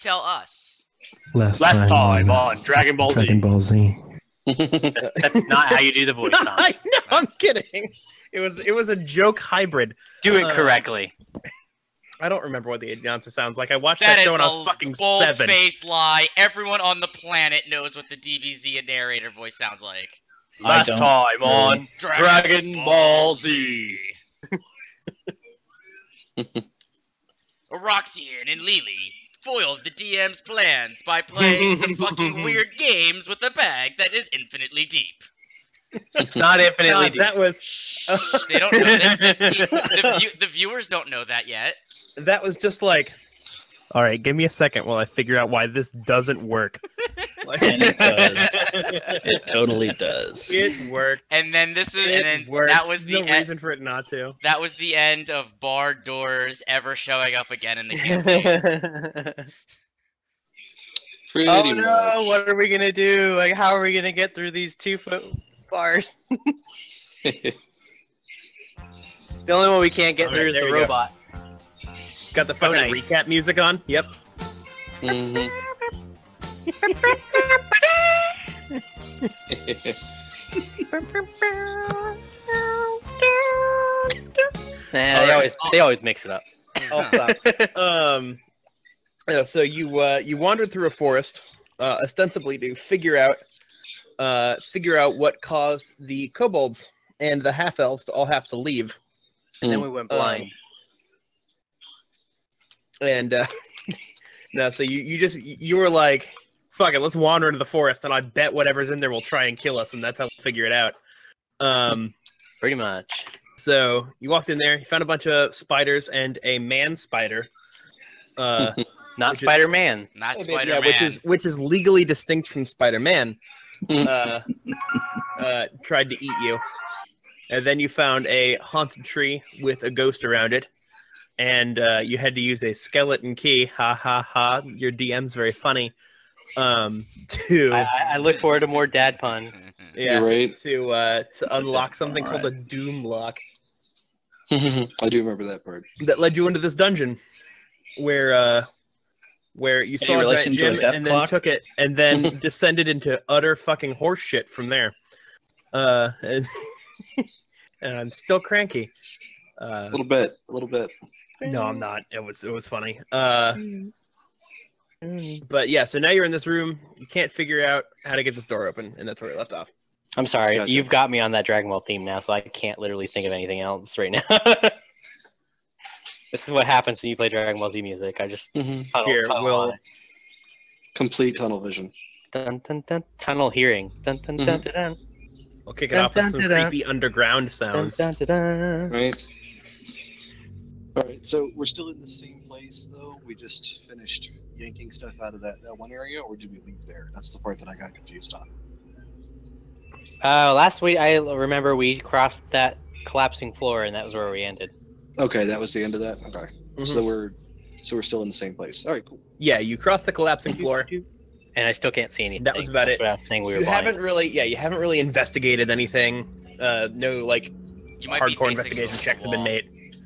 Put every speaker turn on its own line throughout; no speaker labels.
Tell us.
Last
time
time
on Dragon Ball Z.
Dragon Ball Z.
That's not how you do the voice, Tom.
I know, I'm kidding. It was a joke hybrid.
Do it correctly.
I don't remember what the announcer sounds like. I watched
That
that show
is
when I was
a
fucking 7.
bold-faced lie. Everyone on the planet knows what the DBZ and narrator voice sounds like.
Last time on Dragon Ball Z.
Roxian and Lily foiled the DM's plans by playing some fucking weird games with a bag that is infinitely deep.
It's not infinitely deep.
That was
They don't know that. The viewers don't know that yet.
that was just like, all right, give me a second while I figure out why this doesn't work.
And it does. It totally does.
It worked.
And then this is,
It
and then
works.
that was the
no reason for it not to.
that was the end of barred doors ever showing up again in the campaign.
Pretty
Oh
much.
no, what are we gonna do? Like, how are we gonna get through these 2-foot bars? The only one we can't get
All
through
right,
is
there
the
we go.
robot.
Got the fucking
nice.
recap music on. Yep.
Mhm.
Nah, they always mix it up.
I'll stop. Yeah, so you wandered through a forest, ostensibly to figure out what caused the kobolds and the half elves to all have to leave.
And then we went blind.
And no, so you were like, fuck it, let's wander into the forest, and I bet whatever's in there will try and kill us, and that's how we'll figure it out.
Pretty much.
So you walked in there, you found a bunch of spiders and a man spider.
Not
Which is-
Spider-Man.
Not
Yeah,
Spider-Man.
which is legally distinct from Spider-Man. Tried to eat you, and then you found a haunted tree with a ghost around it, and you had to use a skeleton key. Ha ha ha! Your DM's very funny. To
I look forward to more dad puns.
yeah,
You're right.
to unlock something
all
called a
right.
doom lock
I do remember that part.
that led you into this dungeon, where you saw a
relation
giant
to a
gym
death
and then
clock?
took it and then descended into utter fucking horse shit from there. And, and I'm still cranky.
A little bit.
No, I'm not. It was funny. But yeah, so now you're in this room. You can't figure out how to get this door open, and that's where we left off.
I'm sorry,
Gotcha.
you've got me on that Dragon Ball theme now, so I can't literally think of anything else right now. This is what happens when you play Dragon Ball Z music. I just tunnel,
Here,
tunnel
we'll-
on it.
Complete tunnel vision.
Dun, dun, dun, tunnel hearing. Dun, dun, dun, dun, dun,
We'll kick it
Dun,
off with
dun,
some
dun, dun.
creepy underground
dun,
sounds.
dun, dun, dun.
Right. All right. So we're still in the same place, though. We just finished yanking stuff out of that one area, or did we leave there? That's the part that I got confused on.
Last week, I remember we crossed that collapsing floor, and that was where we ended.
Okay, that was the end of that. Okay.
Mhm.
So we're still in the same place. All right. Cool.
Yeah, you crossed the collapsing floor.
And I still can't see anything.
That was about
That's
it.
what I was saying. We were
You
blind.
haven't really investigated anything. No, like
You might be
hardcore
facing
investigation
the
checks have been
wall.
made.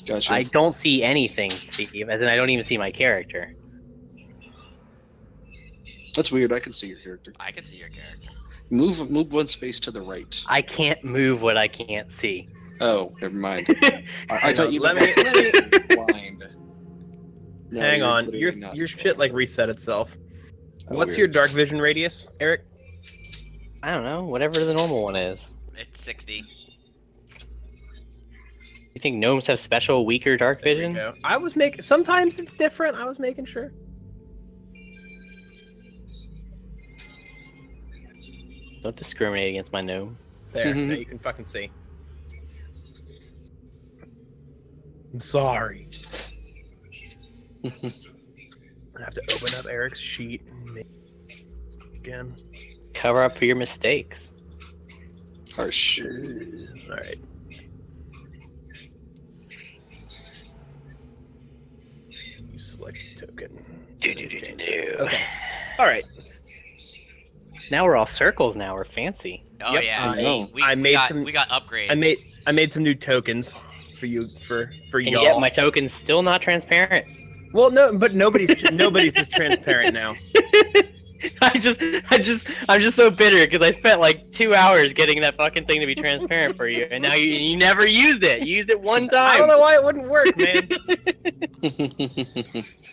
Gotcha.
I don't see anything, Steve. As in, I don't even see my character.
That's weird. I can see your character.
I can see your character.
Move one space to the right.
I can't move what I can't see.
Oh, never mind. I
Hang
thought
on,
you
let
meant
me
blind. No,
hang
you're
on.
literally not
Your
blind.
shit like reset itself.
Oh,
What's
weird.
your dark vision radius, Eric?
I don't know. Whatever the normal one is.
It's 60.
You think gnomes have special, weaker dark
There we
vision?
go. I was making. Sometimes it's different. I was making sure.
Don't discriminate against my gnome.
There,
Mhm.
now you can fucking see. I'm sorry. I have to open up Eric's sheet again.
Cover up for your mistakes.
Harsh.
All right. You select a token. Okay. All right.
Now we're all circles. Now we're fancy.
Oh
Yep,
yeah,
I know.
we
I made
got,
some-
we got upgrades.
I made some new tokens for you for
And
y'all.
yet my token's still not transparent.
Well, no, but nobody's as transparent now.
I'm just so bitter because I spent like 2 hours getting that fucking thing to be transparent for you, and now you never used it. You used it one time.
I don't know why it wouldn't work, man.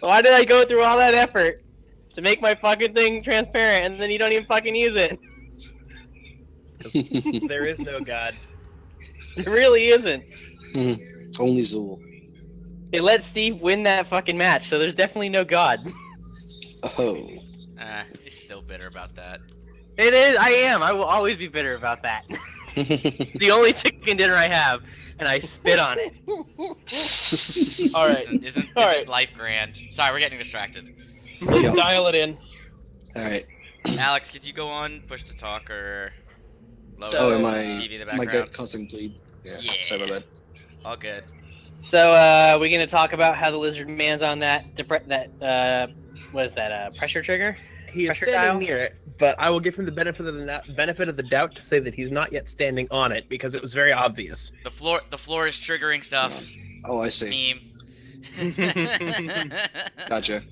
Why did I go through all that effort to make my fucking thing transparent, and then you don't even fucking use it?
There is no God.
It really isn't.
Only Zool.
It let Steve win that fucking match, so there's definitely no God.
Oh.
You're still bitter about that.
It is. I am. I will always be bitter about that. The only chicken dinner I have, and I spit on it.
All right.
Isn't
All right.
life grand? Sorry, we're getting distracted.
Let's dial it in.
All right.
Alex, could you go on push to talk or lower
Oh,
the
am
TV in the
my
background?
gut causing bleed? Yeah.
Yeah.
Sorry about that.
All good.
So, we're gonna talk about how the lizard man's on that what is that? Pressure trigger?
He is
Pressure
standing
dial?
near it, but I will give him the benefit of the doubt to say that he's not yet standing on it because it was very obvious.
The floor is triggering stuff.
Oh, I see.
Meme.
Gotcha.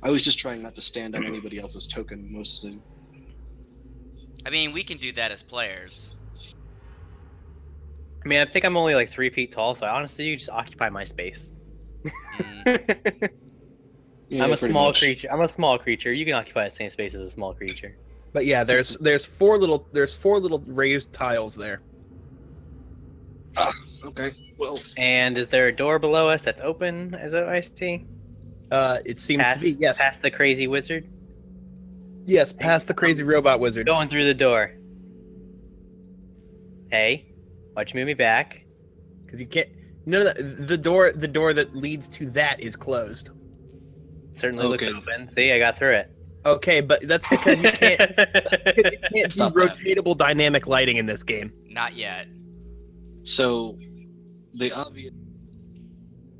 I was just trying not to stand on anybody else's token mostly.
I mean, we can do that as players.
I mean, I think I'm only like 3 feet tall, so honestly, you just occupy my space.
Mm.
Yeah,
I'm a
pretty
small
much.
creature. I'm a small creature. You can occupy the same space as a small creature.
But yeah, there's four little raised tiles there.
Okay. Well,
And is there a door below us that's open, as I see?
It seems to be, yes.
Past the crazy wizard?
Yes, past the crazy robot wizard.
Going through the door. Hey, why'd you move me back?
Because you can't. No, the door that leads to that is closed.
Certainly looks
Okay.
open. See, I got through it.
Okay, but that's because you can't. You can't do
Stop that.
rotatable dynamic lighting in this game.
Not yet.
so the obvious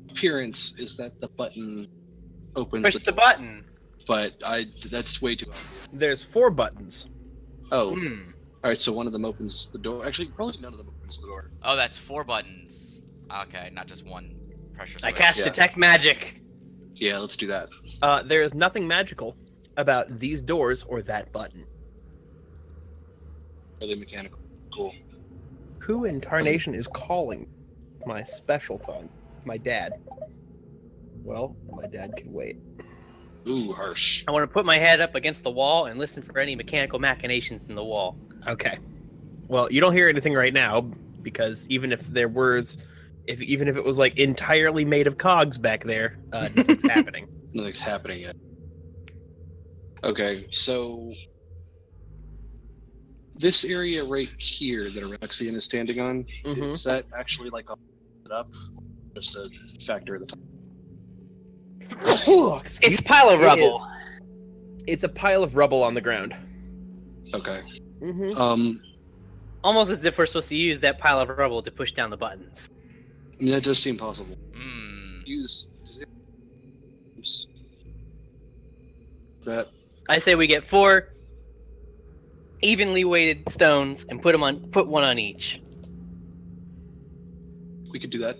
appearance is that the button opens
Push the button.
but that's way too obvious.
There's 4 buttons.
Oh,
Hmm.
all right. So one of them opens the door. Actually, probably none of them opens the door.
Oh, that's 4 buttons. Okay, not just one pressure
I
switch.
cast
Yeah.
detect magic.
Yeah, let's do that.
There is nothing magical about these doors or that button.
Are they mechanical? Cool.
Who in tarnation is calling? My special tongue. My dad. Well, my dad can wait.
Ooh, harsh.
I want to put my head up against the wall and listen for any mechanical machinations in the wall.
Okay. Well, you don't hear anything right now because even if there was, even if it was like entirely made of cogs back there, nothing's happening.
Nothing's happening yet. Okay, so this area right here that Araxian is standing on,
Mhm.
is that actually like all set up? Just a factor at the top.
Oh, excuse
It's a pile of
It
rubble.
is. It's a pile of rubble on the ground.
Okay.
Mm-hmm.
Almost as if we're supposed to use that pile of rubble to push down the buttons.
I mean, that does seem possible.
Hmm.
Use that.
I say we get 4 evenly weighted stones and put one on each.
We could do that.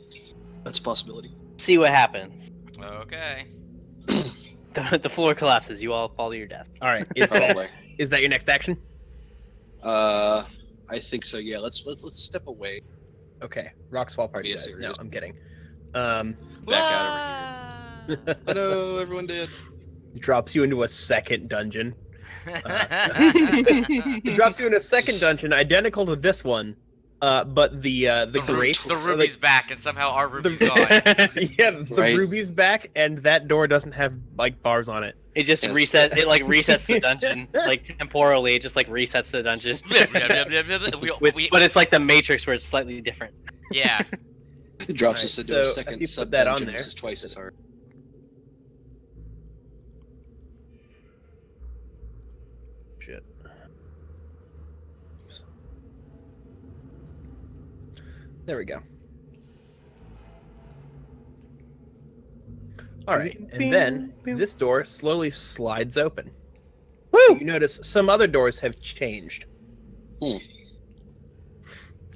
That's a possibility.
See what happens.
Okay.
The floor collapses. You all fall to your death.
All right. Is
Probably.
that your next action?
I think so. Yeah. Let's step away.
Okay. Rocks fall party
Yes,
guys.
it
No,
is.
I'm kidding.
Back out over here. Hello, everyone did.
Drops you into a second dungeon. It drops you in a second dungeon identical to this one, but the grate,
The ruby's back, and somehow our ruby's gone.
yeah, the
Right.
ruby's back, and that door doesn't have like bars on it.
It just
Yes.
resets. It like resets the dungeon, like temporally. It just like resets the dungeon. But it's like the Matrix where it's slightly different.
Yeah.
It drops
Alright,
us into
so
a
if
second
you put that on
sub-dungeon,
there-
which is twice as hard.
Shit. Oops. There we go. All right, and then this door slowly slides open.
Woo!
You notice some other doors have changed.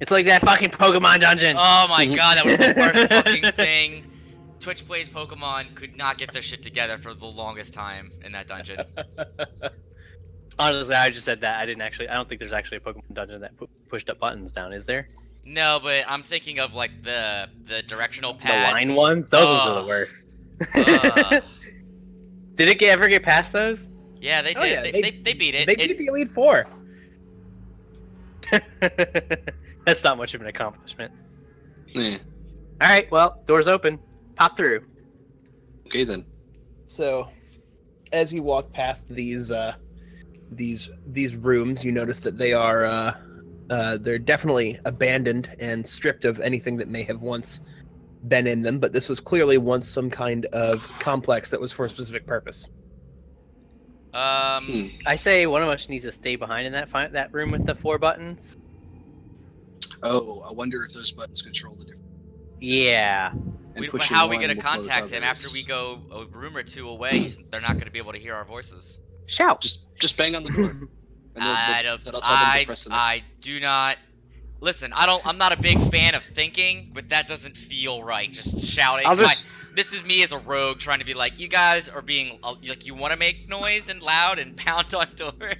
It's like that fucking Pokemon dungeon.
Oh my god, that was the worst fucking thing. Twitch Plays Pokemon could not get their shit together for the longest time in that dungeon.
Honestly, I just said that. I don't think there's actually a Pokemon dungeon that pushed up buttons down, is there?
No, but I'm thinking of like the directional
The
pads.
line ones? Those ones are the
Ugh.
worst.
Ugh.
Did it ever get past those?
Yeah, they did.
Oh, yeah,
they beat it.
They beat the Elite Four.
That's not much of an accomplishment.
Yeah.
Alright, well, door's open. Pop through.
Okay then.
So, as you walk past these rooms, you notice that they are they're definitely abandoned and stripped of anything that may have once been in them. But this was clearly once some kind of complex that was for a specific purpose.
I say one of us needs to stay behind in that room with the 4 buttons.
Oh, I wonder if those buttons control the different.
Yeah.
and
But
pushing
how are we
one
gonna
will close
contact him after
others.
we go a room or two away? They're not gonna be able to hear our voices.
Shout.
Just bang on the door. And
I don't.
that'll tell them to press the next
I do not. Listen, I'm not a big fan of thinking, but that doesn't feel right. Just shouting.
I'll just-
This is me as a rogue trying to be like, you guys are being like, you want to make noise and loud and pound on doors.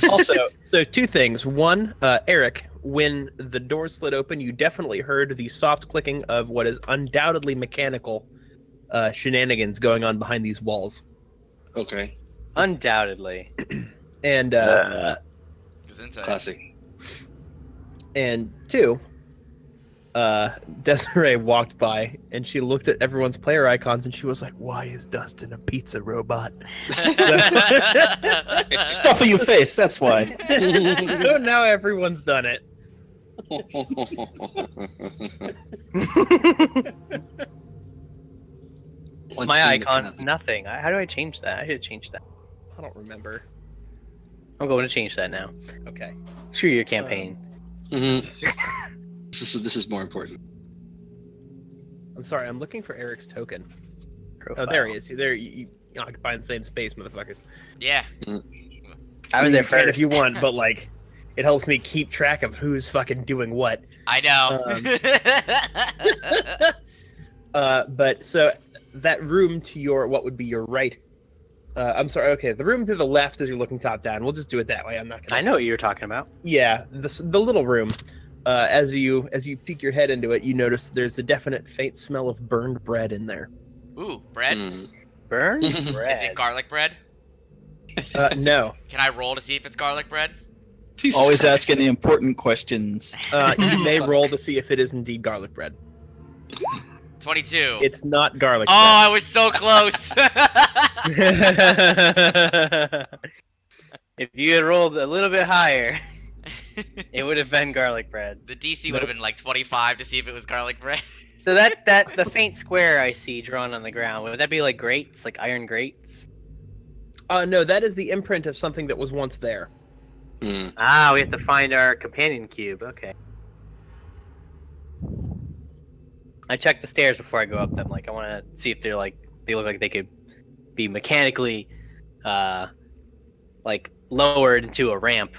Also, so 2 things. One, Eric, when the doors slid open, you definitely heard the soft clicking of what is undoubtedly mechanical shenanigans going on behind these walls.
Okay.
Undoubtedly.
And
Gesundheit.
Classic.
and 2, Desiree walked by and she looked at everyone's player icons and she was like, "Why is Dustin a pizza robot?"
Stuff on your face. That's why.
So now everyone's done it.
My icon's nothing. How do I change that? I should change that.
I don't remember.
I'm going to change that now.
Okay.
Screw your campaign.
Mhm. This is more important.
I'm sorry. I'm looking for Eric's token.
Profile.
Oh, there he is. There, you occupy the same space, motherfuckers.
Yeah.
I was there
You can
first.
if you want, but like, it helps me keep track of who's fucking doing what.
I know.
But so that room to your what would be your right. I'm sorry. Okay, the room to the left as you're looking top down. We'll just do it that way. I'm not gonna.
I know what you were talking about.
Yeah, the little room. As you peek your head into it, you notice there's a definite faint smell of burned bread in there.
Ooh, bread.
Mm.
Burn bread.
Is it garlic bread?
No.
Can I roll to see if it's garlic bread?
Jesus
Always
Christ.
asking the important questions.
You may roll to see if it is indeed garlic bread.
22.
It's not garlic
Oh,
bread.
I was so close.
If you had rolled a little bit higher, it would have been garlic bread.
The DC would have been like 25 to see if it was garlic bread.
So that the faint square I see drawn on the ground, would that be like grates, like iron grates?
No, that is the imprint of something that was once there.
Mm.
Ah, we have to find our companion cube. Okay. I check the stairs before I go up them. Like I want to see if they look like they could be mechanically, like lowered into a ramp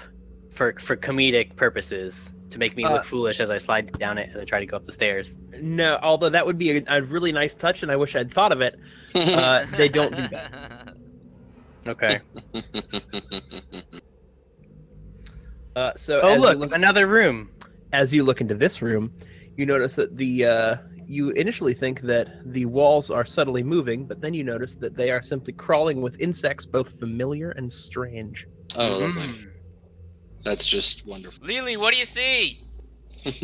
for comedic purposes to make me look foolish as I slide down it as I try to go up the stairs.
No, although that would be a really nice touch, and I wish I'd thought of it. They don't do that.
Okay.
So
Oh
as you
look, another room.
as you look into this room, you notice that you initially think that the walls are subtly moving, but then you notice that they are simply crawling with insects both familiar and strange.
Oh, lovely.
Mm.
That's just wonderful.
Lily, what do you see?
The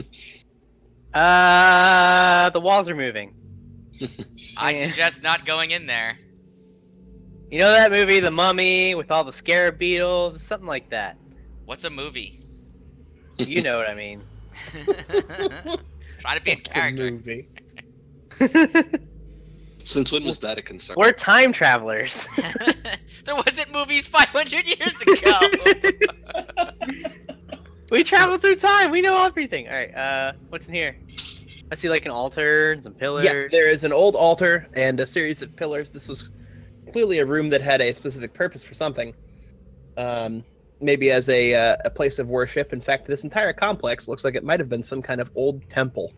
walls are moving.
I
Yeah.
suggest not going in there.
You know that movie, The Mummy, with all the scarab beetles? Something like that.
What's a movie?
You know what I mean.
Trying to be in
It's a
character.
movie.
Since when was that a concern?
We're time travelers.
There wasn't movies 500 years ago.
We travel through time. We know everything. All right. What's in here? I see like an altar and some pillars.
Yes, there is an old altar and a series of pillars. This was clearly a room that had a specific purpose for something. Maybe as a place of worship. In fact, this entire complex looks like it might have been some kind of old temple.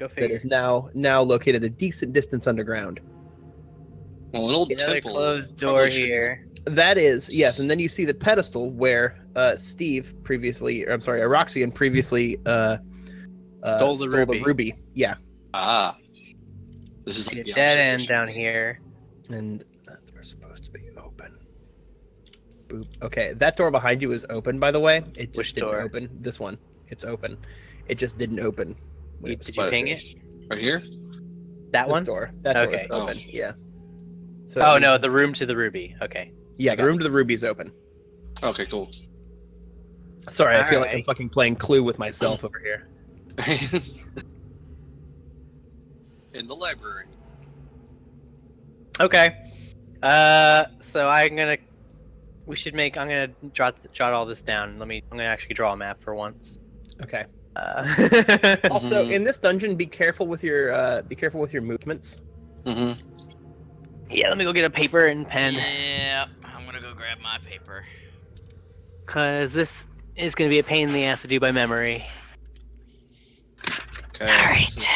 Go
that
figure.
is now located a decent distance underground.
Well, an old
Another
temple.
closed door
probably shouldn't-
here.
That is, yes, and then you see the pedestal where Steve previously, or I'm sorry, Aroxian previously
Stole the ruby.
Yeah,
Ah. This is
See
like
a
the
dead end
observation
down
gate.
here.
and that door's supposed to be open. Boop. Okay, that door behind you is open, by the way. It just
Which
didn't
door?
open. This one, it's open. It just didn't open. when it was
Did you
supposed
ping
to.
it?
Right here?
That
This
one?
door. That door is
Okay.
open.
Oh.
Yeah. So
Oh no, the room to the ruby. Okay.
yeah,
I
the
got
room to the ruby's open.
Okay, cool.
Sorry, I feel like I'm
Alright.
fucking playing Clue with myself over here.
In the library.
Okay. So I'm gonna jot all this down. I'm gonna actually draw a map for once.
Okay.
Mm-hmm.
Also,
Mhm.
in this dungeon, be careful with your movements.
Mm-hmm.
Yeah, let me go get a paper and pen.
Yeah, I'm gonna go grab my paper.
Cause this is gonna be a pain in the ass to do by memory.
Okay.
Alright.
so-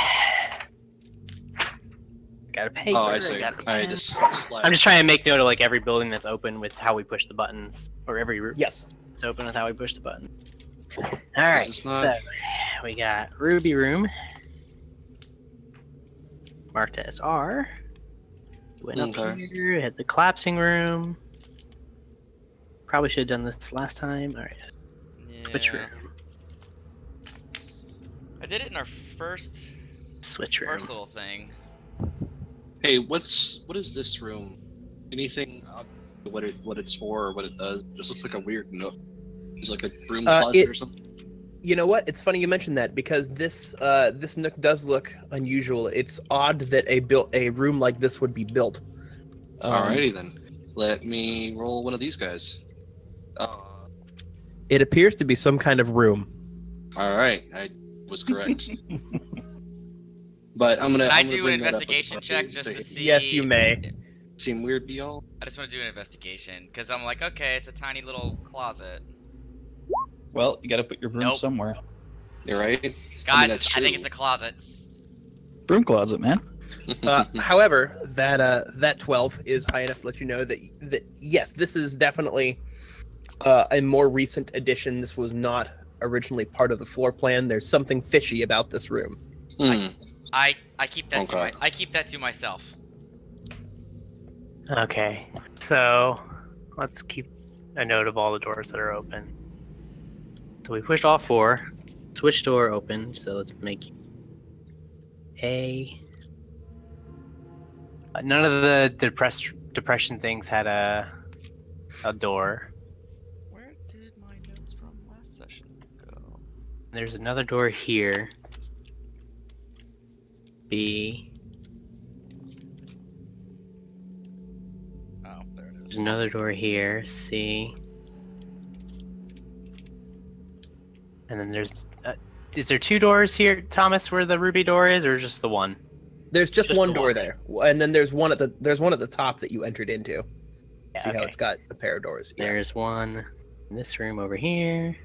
Got a paper.
Oh, I see.
got a
Alright,
pen.
this
I'm just trying to make note of like every building that's open with how we push the buttons, or every room
Yes.
that's open with how we push the button. Alright,
This is not.
so we got Ruby Room, marked as R. Went up
Okay.
here, hit the collapsing room. Probably should have done this last time. Alright, switch
Yeah.
room.
I did it in our first
Switch room.
little thing.
Hey, what is this room? Anything what it's for or what it does? It just looks like a weird nook. It's like a broom closet or something.
You know what? It's funny you mentioned that because this nook does look unusual. It's odd that a room like this would be built.
Alrighty then. Let me roll one of these guys.
It appears to be some kind of room.
Alright, I was correct. But I'm gonna.
Can I
I'm gonna
do
bring
an
that up
investigation
with
check
my
just to see?
Yes, you may.
Seem weird to y'all?
I just want to do an investigation because I'm like, okay, it's a tiny little closet.
Well, you got to put your broom
Nope.
somewhere.
You're right.
Guys,
that's
I think
true.
it's a closet.
Broom closet, man.
However, that 12 is high enough to let you know that yes, this is definitely a more recent addition. This was not originally part of the floor plan. There's something fishy about this room.
Hmm.
I keep that
Okay.
I keep that to myself.
Okay, so let's keep a note of all the doors that are open. So we pushed all 4. Switch door open, so let's make A. None of the depression things had a door.
Where did my notes from last session go?
There's another door here. B.
Oh, there it
There's
is.
another door here. C. And then there's. Is there 2 doors here, Thomas, where the ruby door is, or just the one?
There's just
Just
one
the
door
one.
there, and then there's one at the top that you entered into.
Yeah,
See how
okay.
it's got a pair of doors. Yeah.
There's one in this room over here.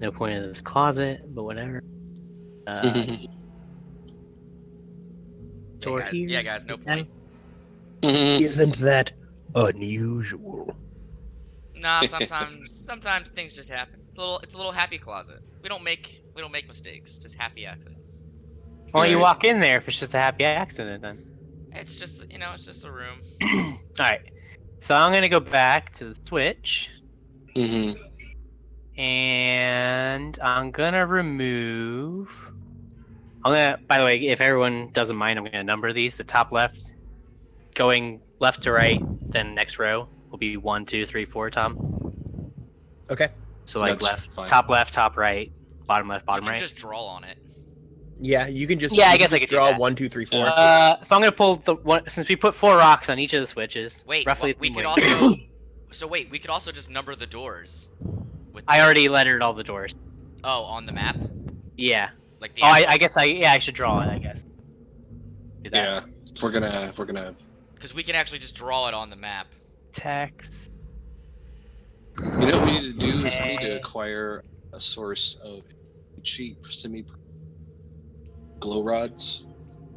No point in this closet, but whatever. Door
guys,
here.
yeah, guys, no point.
Isn't that unusual?
Nah, sometimes things just happen. It's a little happy closet. We don't make mistakes, just happy accidents.
Well, you
Right.
walk in there if it's just a happy accident, then.
It's just it's just a room.
Alright. So I'm gonna go back to the switch.
Hmm.
And I'm gonna remove. By the way, if everyone doesn't mind, I'm gonna number these. The top left, going left to right, then next row will be 1, 2, 3, 4. Tom.
Okay.
So like
That's fine.
left, top right, bottom left, bottom
You can
right.
just draw on it.
Yeah, you can just.
Yeah, I
you can
guess I
just
could do
draw
that.
1, 2, 3, 4.
So I'm gonna pull the one since we put 4 rocks on each of the switches.
Wait,
roughly.
we
the
could
same weight.
also. So wait, we could also just number the doors. With
I already lettered all the doors.
Oh, on the map,
Yeah.
like the.
Oh, I guess I should draw it. I guess. Do that.
Yeah. We're gonna.
Because we can actually just draw it on the map.
Text.
You know what we need to do is we need to
Okay.
acquire a source of cheap semi glow rods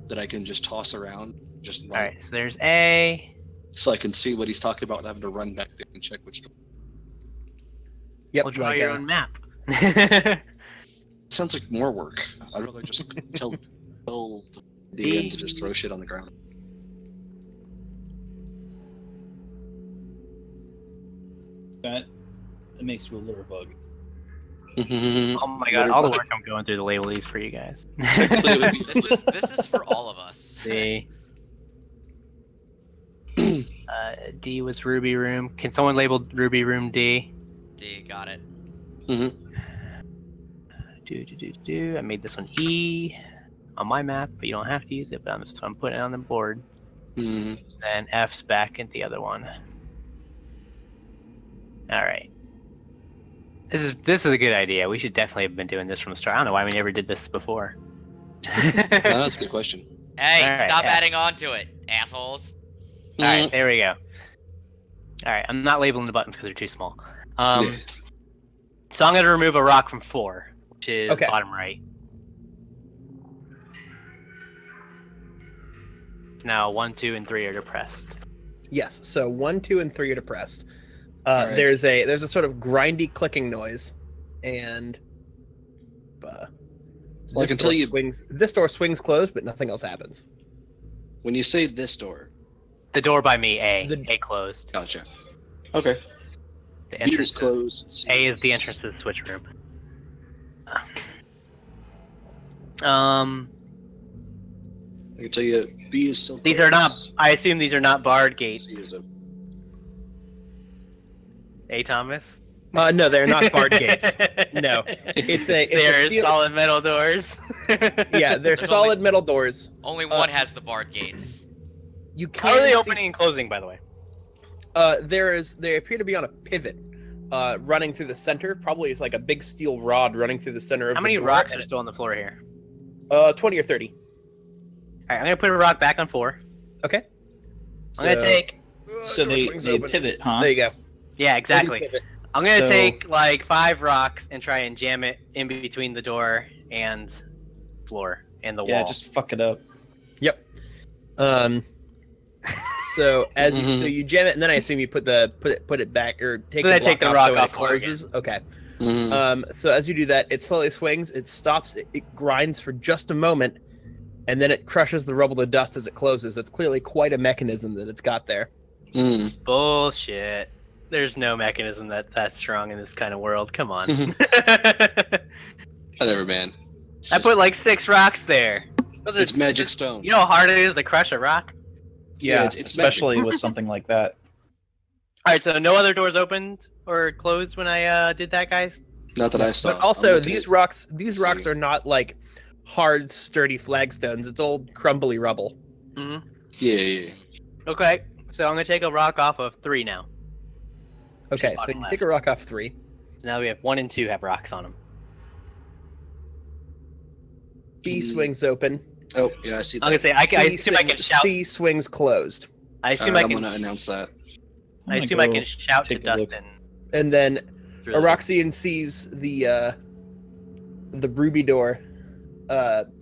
that I can just toss around, just run,
Alright, so there's A.
so I can see what he's talking about, having to run back there and check which.
Yep.
We'll draw
like,
your own map.
Sounds like more work. I'd rather just tell the DM to just throw shit on the ground.
That makes you a litter bug.
Oh my god, all the work I'm going through to label these for you guys.
This is for all of us.
See. D was Ruby Room. Can someone label Ruby Room D?
D, got it.
I made this one E on my map, but you don't have to use it. But I'm putting it on the board. Then F's back into the other one. All right. This is a good idea. We should definitely have been doing this from the start. I don't know why we never did this before.
That's a good question.
Hey,
Alright,
stop
yeah.
adding on to it, assholes.
All right, there we go. All right, I'm not labeling the buttons because they're too small.
Yeah.
So I'm going to remove a rock from 4, which is
Okay.
bottom right. Now 1, 2, and 3 are depressed.
Yes. So 1, 2, and 3 are depressed.
Alright.
There's a sort of grindy clicking noise, and
Well, I can tell you,
this door swings closed, but nothing else happens.
when you say this door,
The door by me, A.
The-
A closed.
gotcha. Okay.
The
B
entrance
is closed.
A is the entrance to the switch room.
I can tell you, B is still.
These are not.
closed.
I assume these are not barred gates.
C is open.
A Thomas.
No, they're not barred gates. No, it's a
They're
steel.
solid metal doors.
Yeah, they're
There's
solid metal doors.
Only one has the barred gates.
You
How are they
can
opening and closing, by the way?
They appear to be on a pivot, running through the center. Probably it's like a big steel rod running through the center of
How
the
many
door,
rocks
and
are still on the floor here?
20 or 30.
Alright, I'm gonna put a rock back on 4.
Okay.
I'm gonna take.
So
door
they
swings
they
open.
pivot, huh?
There you go.
Yeah, exactly.
Pivot.
I'm gonna
So-
take like 5 rocks and try and jam it in between the door and floor and the
Yeah,
wall.
just fuck it up.
Yep. So so you jam it, and then I assume you put it back or take
Then
the
I take
block
the rock
so
off
it
floor again.
closes. Okay.
Mhm.
So as you do that, it slowly swings. It stops. It grinds for just a moment, and then it crushes the rubble to dust as it closes. That's clearly quite a mechanism that it's got there.
Bullshit. There's no mechanism that's strong in this kind of world. Come on.
Whatever, man.
I put like 6 rocks there. Those are,
It's magic stone.
You know how hard it is to crush a rock?
Yeah, it's
especially with something like that.
Alright, so no other doors opened or closed when I did that, guys?
Not that I saw.
But also,
I'm looking
these
at-
rocks
see.
are not like hard, sturdy flagstones. It's old, crumbly rubble.
Mm-hmm.
Yeah.
Okay, so I'm gonna take a rock off of 3 now.
Okay, so
bottom
you
left.
take a rock off 3.
So now we have 1 and 2 have rocks on them.
B swings open.
Oh, yeah, I see that.
I'm gonna say I
C
assume I can shout.
C swings closed.
I assume
Alright,
I
I'm
can.
gonna announce that.
I
I'm
assume
gonna
I can
go
shout to
take a look.
Dustin.
And then
through the-
Aroxian sees the ruby door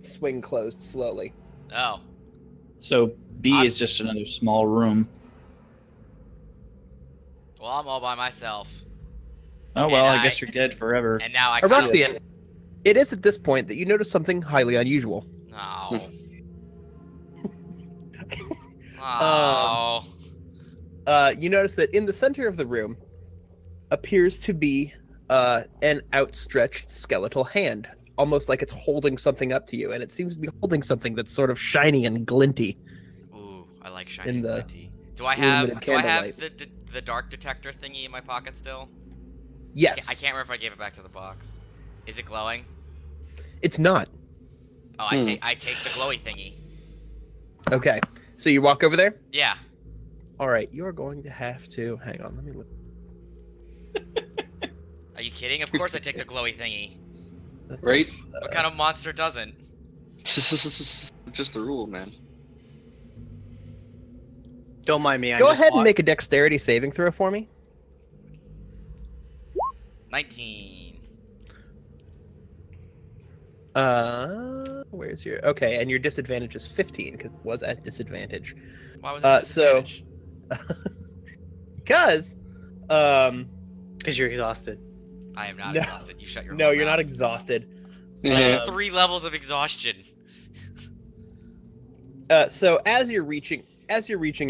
swing closed slowly.
Oh.
So B is just another small room.
Well, I'm all by myself.
Oh well,
And
I guess you're dead forever.
And now I can't.
Aroxian, it is at this point that you notice something highly unusual.
No. Oh.
You notice that in the center of the room appears to be an outstretched skeletal hand, almost like it's holding something up to you, and it seems to be holding something that's sort of shiny and glinty.
Ooh, I like shiny
In the
glinty. Do I
illuminated
have
candlelight.
the dark detector thingy in my pocket still?
Yes,
I can't remember if I gave it back to the box. Is it glowing?
it's not.
Oh, I take the glowy thingy.
Okay, so you walk over there.
Yeah.
All right, you are going to have to hang on. Let me look.
Are you kidding? Of course I take the glowy thingy.
Right?
What kind of monster doesn't?
Just the rule, man.
Don't mind me.
Go ahead and make a dexterity saving throw for me.
19.
Where's your okay? And your disadvantage is 15 because it was at disadvantage.
Why was it
So-
disadvantage?
Because,
Because you're exhausted.
I am not
No.
exhausted. You shut your
no,
whore
you're not
mouth.
exhausted.
Yeah.
3 levels of exhaustion.
So as you're reaching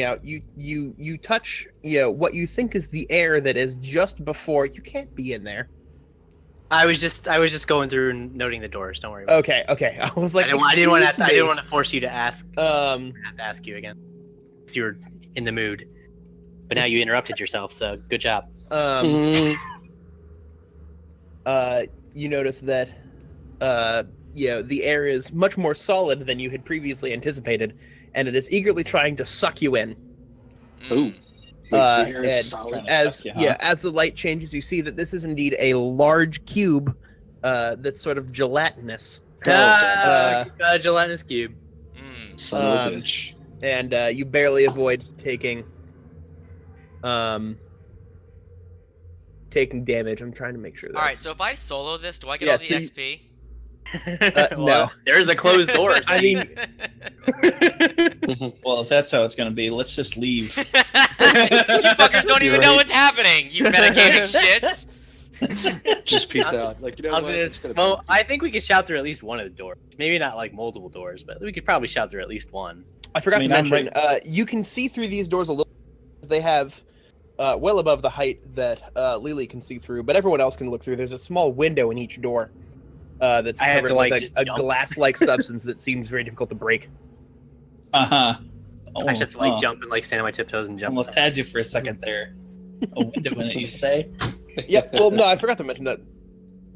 out, you touch what you think is the air that is just before. You can't be in there.
I was just going through and noting the doors. Don't worry. About
Okay. I was
it.
like,
I didn't want
"Excuse
to. I didn't
me."
want to force you to ask.
Um,
Have to ask you again. 'Cause you were in the mood. But now you interrupted yourself. So good job.
you notice that the air is much more solid than you had previously anticipated, and it is eagerly trying to suck you in.
Ooh.
Uh,
The air is
and
solid.
trying to
As
suck you, huh?
as the light changes, you see that this is indeed a large cube that's sort of gelatinous,
Got a gelatinous cube.
Son of a
um,
bitch.
and you barely avoid taking damage. I'm trying to make sure.
Alright,
That's...
so if I solo this, do I get
Yeah,
all the
so you-
XP?
Well,
no.
There's a closed door.
I mean,
Well, if that's how it's gonna be, let's just leave.
you fuckers don't
You're
even know
right.
what's happening, you metagaming shits!
Just peace out. Like, you know what? It's gonna
well,
be-
I think we could shout through at least one of the doors. Maybe not like multiple doors, but we could probably shout through at least one.
I forgot
I mean,
to
I'm
mention, you can see through these doors a little. They have well above the height that Lily can see through, but everyone else can look through. There's a small window in each door that's
I have
covered
to, like,
with
just
a
jump.
glass-like substance that seems very difficult to break.
Uh-huh. Oh,
I just have to like jump and like stand on my tiptoes and jump.
Almost had you for a second there. A window in it, you say?
Yep. Well, no, I forgot to mention that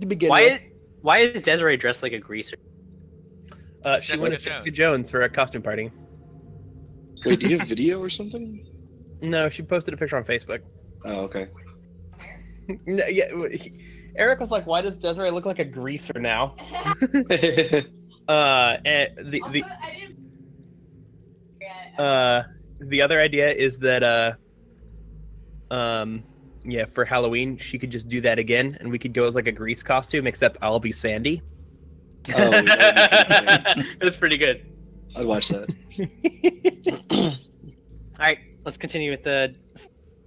to begin with.
Why is Desiree dressed like a greaser?
She
Jessica
went as Jessica Jones for a costume party.
Wait, do you have video or something?
No, she posted a picture on Facebook.
Oh, okay.
No, yeah, Eric was like, "Why does Desiree look like a greaser now?" And the other idea is that for Halloween she could just do that again, and we could go as like a grease costume, except I'll be Sandy.
Oh, yeah,
That's pretty good.
I'd watch that.
All right, let's continue with the.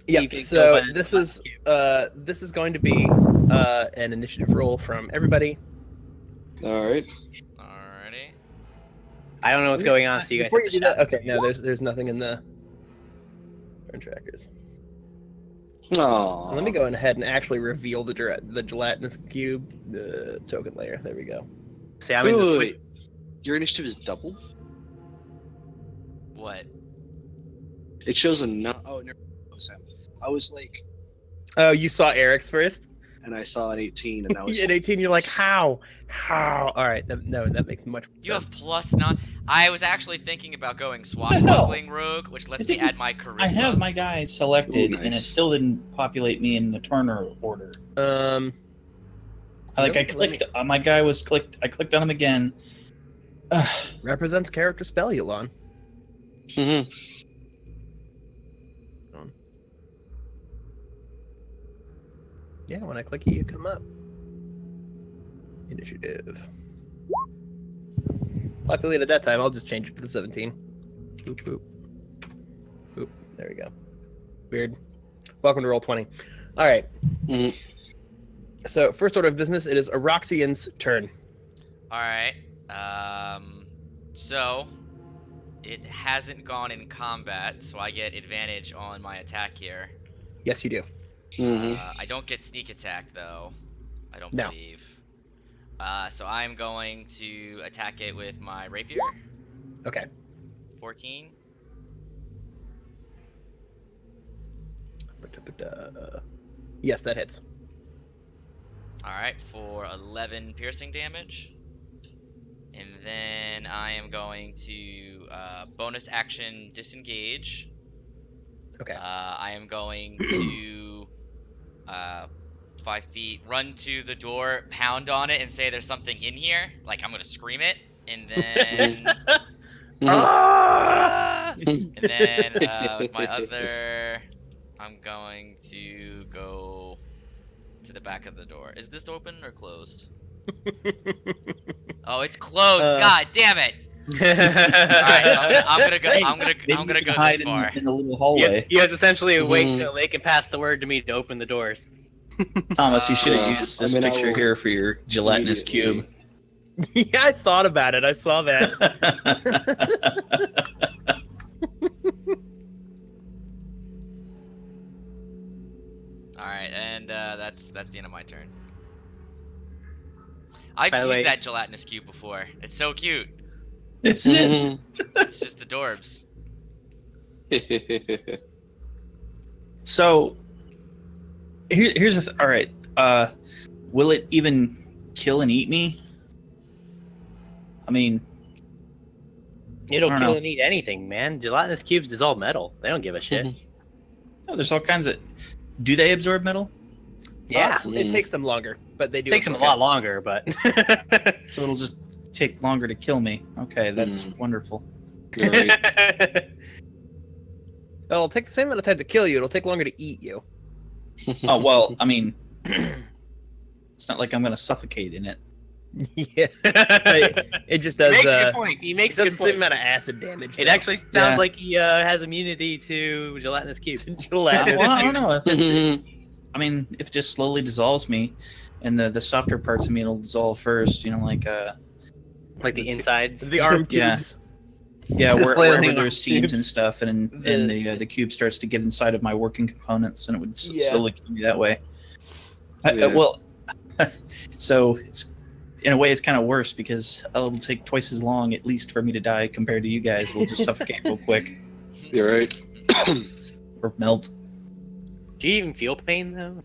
Yeah.
You can go
So
by
this
the
is going to be an initiative roll from everybody.
All right.
Alrighty.
I don't know what's going on, so you guys.
Before
have
you
to
do that,
shout.
okay. No, there's nothing in the turn trackers.
Aww.
Let me go ahead and actually reveal the gelatinous cube, the token layer. There we go.
See, I'm in the
Wait. Your initiative is doubled?
What?
It shows a not. Oh, no. I was like,
Oh, you saw Eric's first?
and I saw an 18, and I was.
At 18, you're like, how? All right, that makes much more
You
sense.
have +9. I was actually thinking about going swashbuckling rogue, which lets me add my charisma.
I have my guy selected,
Ooh,
and it
nice.
still didn't populate me in the turner order.
Um,
I
Nope, let me-
clicked. My guy was clicked. I clicked on him again. Ugh.
represents character spell, Elon.
Mhm.
Yeah, when I click it, you come up. Initiative. Luckily, at that time, I'll just change it to the 17. Boop, boop. Boop. There we go. Weird. Welcome to Roll20. All right.
Mhm.
So, first order of business, it is Aroxian's turn.
Alright. So it hasn't gone in combat, so I get advantage on my attack here.
Yes, you do.
Mhm.
I don't get sneak attack though. I don't
No.
believe. So I'm going to attack it with my rapier.
Okay.
14.
Yes, that hits.
Alright, for 11 piercing damage. And then I am going to bonus action disengage.
Okay.
I am going to 5 feet run to the door, pound on it, and say there's something in here. Like I'm gonna scream it, and then
Ah!
and then with my other, I'm going to go to the back of the door. Is this open or closed? Oh, it's closed.
Uh,
God damn it! All right, so I'm gonna go. I'm
Maybe
gonna
you can
go
hide
this far.
in the little hallway.
You guys essentially wait
Mhm.
till they can pass the word to me to open the doors.
Thomas, you should have
Uh,
used
I
this
mean, I
picture
will
here for your gelatinous cube.
Yeah, I thought about it. I saw that.
All right, and that's the end of my turn. I've
By the
used
way-
that gelatinous cube before. It's so cute.
Isn't it?
Mhm.
It's just adorbs.
So here's the all right. Will it even kill and eat me? I mean,
It'll
I don't
kill
know.
and eat anything, man. Gelatinous cubes dissolve metal. They don't give a shit.
Mhm.
no, there's all kinds of. Do they absorb metal?
Yeah.
It takes them longer, but they do.
It takes them a lot longer, but
So it'll just take longer to kill me. Okay, that's
Hmm.
wonderful.
Great.
It'll take the same amount of time to kill you. It'll take longer to eat you.
Oh well, I mean, it's not like I'm gonna suffocate in it.
Yeah, it just does.
He makes a good point. He
It
makes a
does
good
the same
point.
amount of acid damage.
It
though.
actually sounds
Yeah.
like he has immunity to gelatinous cubes.
Gelatinous.
Well, I don't know if it's.
Mhm.
I mean, if it just slowly dissolves me, and the softer parts of me will dissolve first. You know, like
Like the insides.
The arm
Yeah.
tubes.
yeah,
The
wherever
flailing
there's seams and stuff, and
The-
the cube starts to get inside of my working components, and it would
Yeah.
slowly kill me that way.
Yeah.
Well, so it's in a way it's kind of worse because it'll take twice as long at least for me to die compared to you guys. We'll just suffocate real quick
You're right.
or melt.
Do you even feel pain though?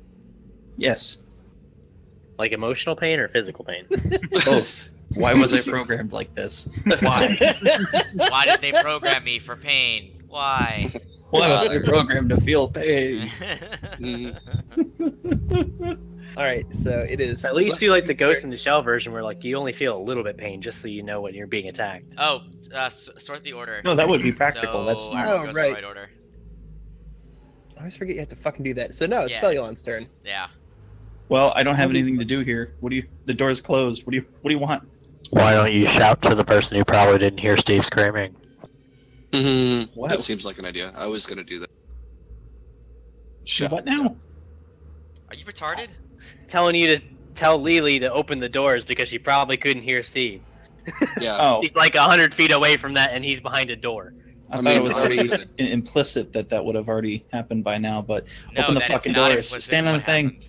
Yes,
Like emotional pain or physical pain?
both. Why was I programmed like this? Why?
Why did they program me for pain? Why?
Why was I programmed to feel pain?
Mhm.
All right, so it is.
At least do like the Ghost in the Shell version where like you only feel a little bit pain just so you know when you're being attacked.
Oh, sort the order.
No, that would be practical.
So
That's not.
everyone
Oh,
goes in
right.
the right order.
I always forget you have to fucking do that. So no, it's
Yeah.
Spelulon's turn.
Yeah.
Well, I don't have anything to do here. What do you? The door's closed. What do you want?
Why don't you shout to the person who probably didn't hear Steve screaming?
Mhm.
What?
That seems like an idea. I was gonna do that.
So what now?
Are you retarded?
Telling you to tell Lily to open the doors because she probably couldn't hear Steve.
Yeah.
Oh,
He's like 100 feet away from that and he's behind a door.
I
I
thought it
mean,
was
I
already
was
implicit that would have already happened by now. But
No,
open the
that is
fucking
not
doors.
implicit
Stand on
what
the thing.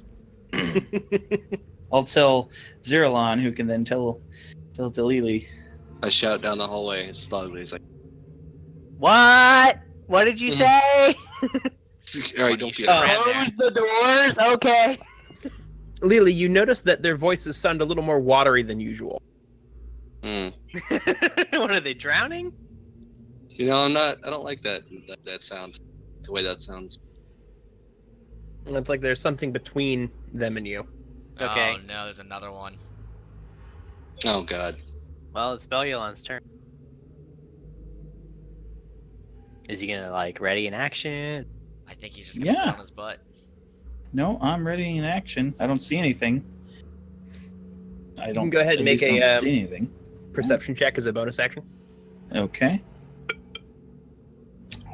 happened.
I'll tell Zeralon, who can then tell Delili.
I shout down the hallway. It's loudly. It's like,
What? What did you
Mhm.
say?
all right, don't be.
you should have
a-
ran
Close the doors? Okay.
Lily, you notice that their voices sound a little more watery than usual.
Mm.
What are they drowning?
You know, I'm not. I don't like that sound. The way that sounds.
And it's like there's something between them and you.
Okay.
Oh no, there's another one.
Oh God.
Well, it's Spelulon's turn. Is he gonna like ready in action?
I think he's just gonna sit
Yeah.
on his butt.
No, I'm ready in action. I don't see anything. I don't.
can go ahead and
at
make
least
a,
don't see anything.
Perception check as a bonus action.
Okay.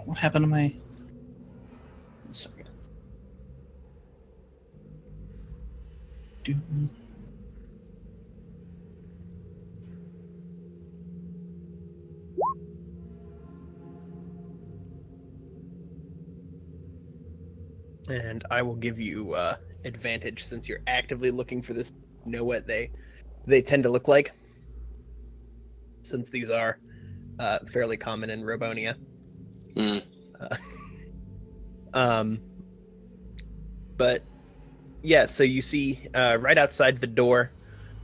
What happened to my? One second. Doom.
And I will give you advantage since you're actively looking for this. Know what they tend to look like, since these are fairly common in Robonia.
Mm.
But yeah, so you see right outside the door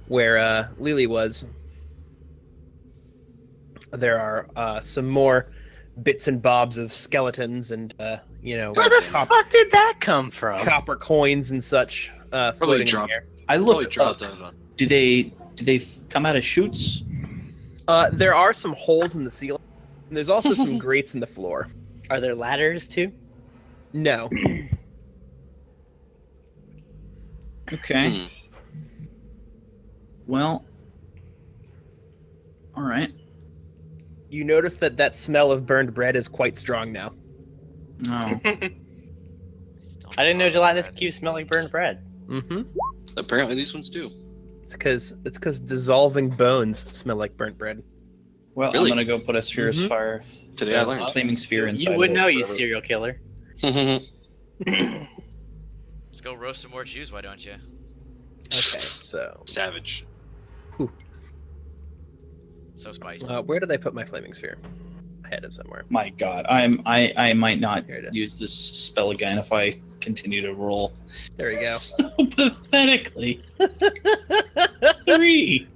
where Lily was, there are some more bits and bobs of skeletons and
Where the fuck did that come from?
copper coins and such floating in
dropped.
the air.
I
Probably
look
dropped
up.
out of
Do they come out of chutes?
There are some holes in the ceiling. And there's also some grates in the floor.
Are there ladders too?
No.
Okay.
Hmm.
Well, all right.
You notice that smell of burned bread is quite strong now.
Oh,
I didn't know gelatinous cubes smell like burned bread.
Mm-hmm.
Apparently, these ones do.
It's because dissolving bones smell like burnt bread.
well,
Really?
I'm gonna go put a sphere of
Mhm.
fire,
Today I
a
learned.
flaming sphere inside.
You would
of it
know, you
forever.
serial killer.
Let's go roast some more Jews, why don't you?
Okay, so
Savage.
So spicy.
where did I put my flaming sphere? I had it somewhere.
My God, I might not
Here it is.
use this spell again if I continue to roll
There we go.
so pathetically. 3.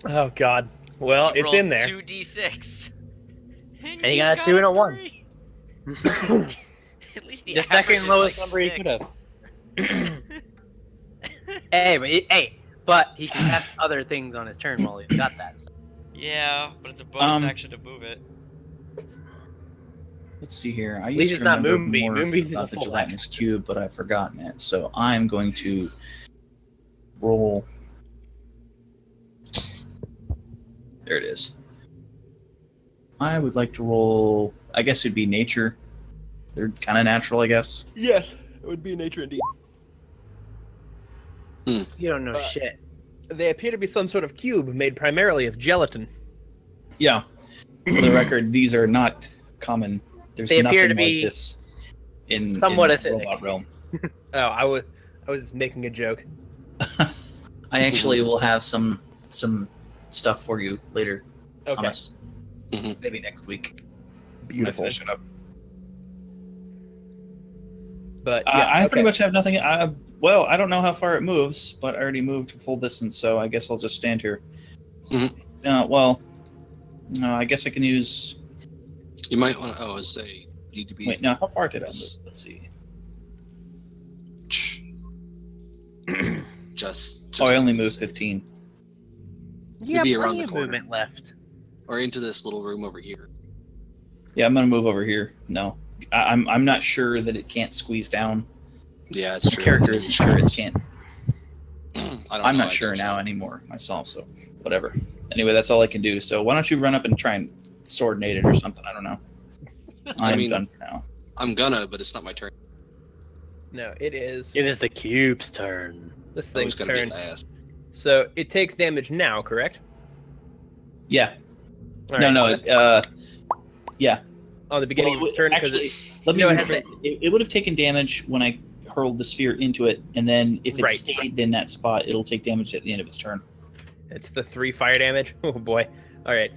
Oh God. Well, it's in there.
2d6.
And you got a 2 and a 1.
3. At least the
The
average
second
is
lowest
like
number he
6.
could have. But he can cast other things on his turn while he's got that.
Yeah, but it's a bonus
Um,
action to move it.
Let's see here. I
least
used
it's
to
not
remember
Moonbeam.
more
Moonbeam is a
about the
full
gelatinous cube, but I've forgotten it. So I'm going to roll. There it is. I would like to roll. I guess it'd be nature. They're kind of natural, I guess.
Yes, it would be nature indeed.
You don't know
Uh,
shit.
They appear to be some sort of cube made primarily of gelatin.
Yeah. For the record, these are not common. There's
They appear
nothing
to
like
be
this in
somewhat
the
acidic.
robot realm.
Oh, I was making a joke.
I actually will have some stuff for you later,
Okay.
Thomas.
Mhm.
Maybe next week.
Beautiful.
When I finish it up.
But
I
okay.
pretty much have nothing. Well, I don't know how far it moves, but I already moved full distance, so I guess I'll just stand here.
Mhm.
Well, no, I guess I can use.
You might want to. Oh, say need to be.
Wait, no, how far did I move? Let's see.
Just.
Oh, I only moved 15.
You have
be around
plenty
the
of
corner.
movement left.
Or into this little room over here.
Yeah, I'm gonna move over here. No, I'm not sure that it can't squeeze down.
Yeah, it's
The
true.
character isn't sure it can't. I'm
know
not sure now anymore myself, so whatever. Anyway, that's all I can do. So why don't you run up and try and sword nade it or something? I don't know. I'm
mean-
done for now.
I'm gonna, but it's not my turn.
No, it is.
It is the cube's turn.
This
I
thing's
was gonna
turn.
be last.
So it takes damage now, correct?
Yeah.
All
No,
right,
no.
so
Yeah.
on the beginning
Well,
of its turn, because
actually, let me
No, it has
rephrase. It would have taken damage when I hurled the sphere into it, and then if it
Right.
stayed in that spot, it'll take damage at the end of its turn.
it's the 3 fire damage. Oh boy. All right.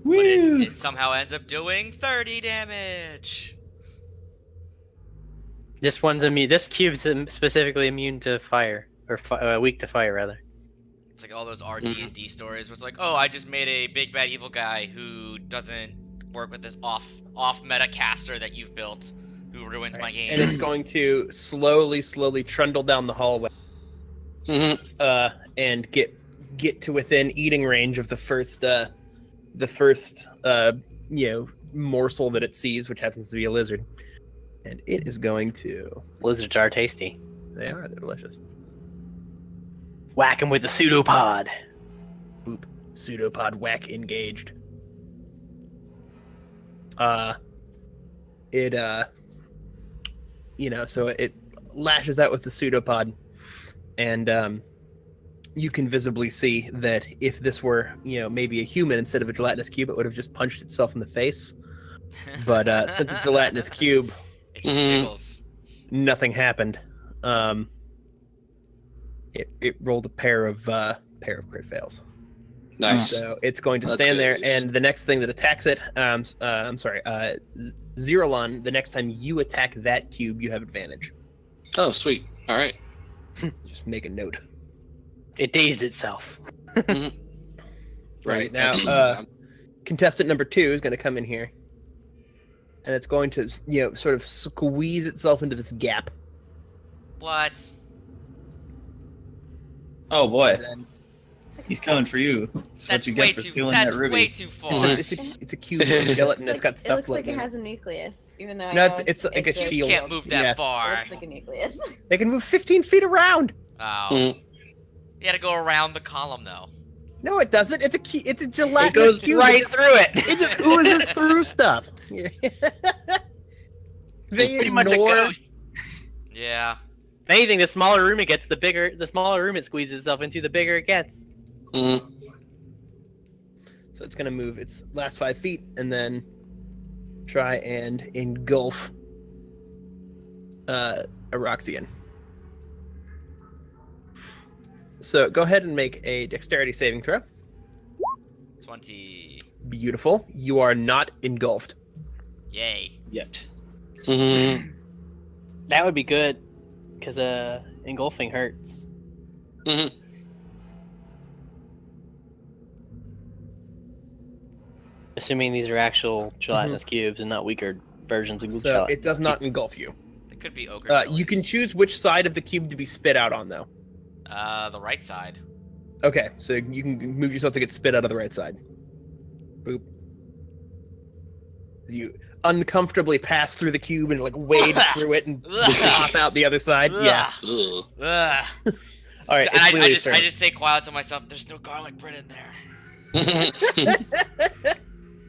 But it somehow ends up doing 30 damage.
This one's immune. This cube's specifically immune to fire, or weak to fire rather.
It's like all those RD&D stories where it's like, oh, I just made a big bad evil guy who doesn't work with this off meta caster that you've built, who ruins my game.
And it's going to slowly trundle down the hallway, and get to within eating range of the first morsel that it sees, which happens to be a lizard. And it is going to.
Lizards are tasty.
They're delicious.
Whack him with the pseudopod.
Boop. Pseudopod whack engaged. So it lashes out with the pseudopod, and you can visibly see that if this were, maybe a human instead of a gelatinous cube, it would have just punched itself in the face. But since it's a gelatinous cube,
it just jiggles.
nothing happened. It rolled a pair of crit fails.
Nice.
So it's going to
That's
stand
good,
there,
at least.
and the next thing that attacks it, Zerolon, the next time you attack that cube, you have advantage.
Oh, sweet. All right.
Just make a note.
It dazed itself.
Right now,
Excellent.
contestant number 2 is going to come in here, and it's going to, sort of squeeze itself into this gap.
What?
Oh boy.
And then
He's coming for you. That's what
That's
you
way
get for
too.
stealing
That's
that ruby.
way too far.
It's a cube of gelatin. It's got
It
stuff
looks like
floating
it
in it.
has a nucleus, even though I
No,
know
it's like a
just-
shield.
Can't move that
Yeah.
It
far.
looks like a nucleus.
They can move 15 feet around.
Oh.
Mm.
You gotta go around the column though.
No, it doesn't. It's a
It
gelatinous
goes
cube.
right through it.
It just oozes through stuff. They
Pretty much a
ignore.
ghost.
Yeah.
If anything, the smaller room it gets, the smaller room it squeezes itself into, the bigger it gets.
Mm.
So it's gonna move its last 5 feet and then try and engulf Eroxian. So go ahead and make a dexterity saving throw.
20.
Beautiful. You are not engulfed.
Yay.
Yet.
Mm.
That would be good, because engulfing hurts.
Mm.
Assuming these are actual gelatinous cubes and not weaker versions of
So
gelatin.
it does not engulf you.
It could be ogre.
You can choose which side of the cube to be spit out on, though.
The right side.
Okay, so you can move yourself to get spit out of the right side. Boop. You uncomfortably pass through the cube and like wade through it and pop out the other side. Yeah.
Ugh.
Ugh.
All right.
And
It's Lily's
I
turn.
just say quiet to myself. There's no garlic bread in there.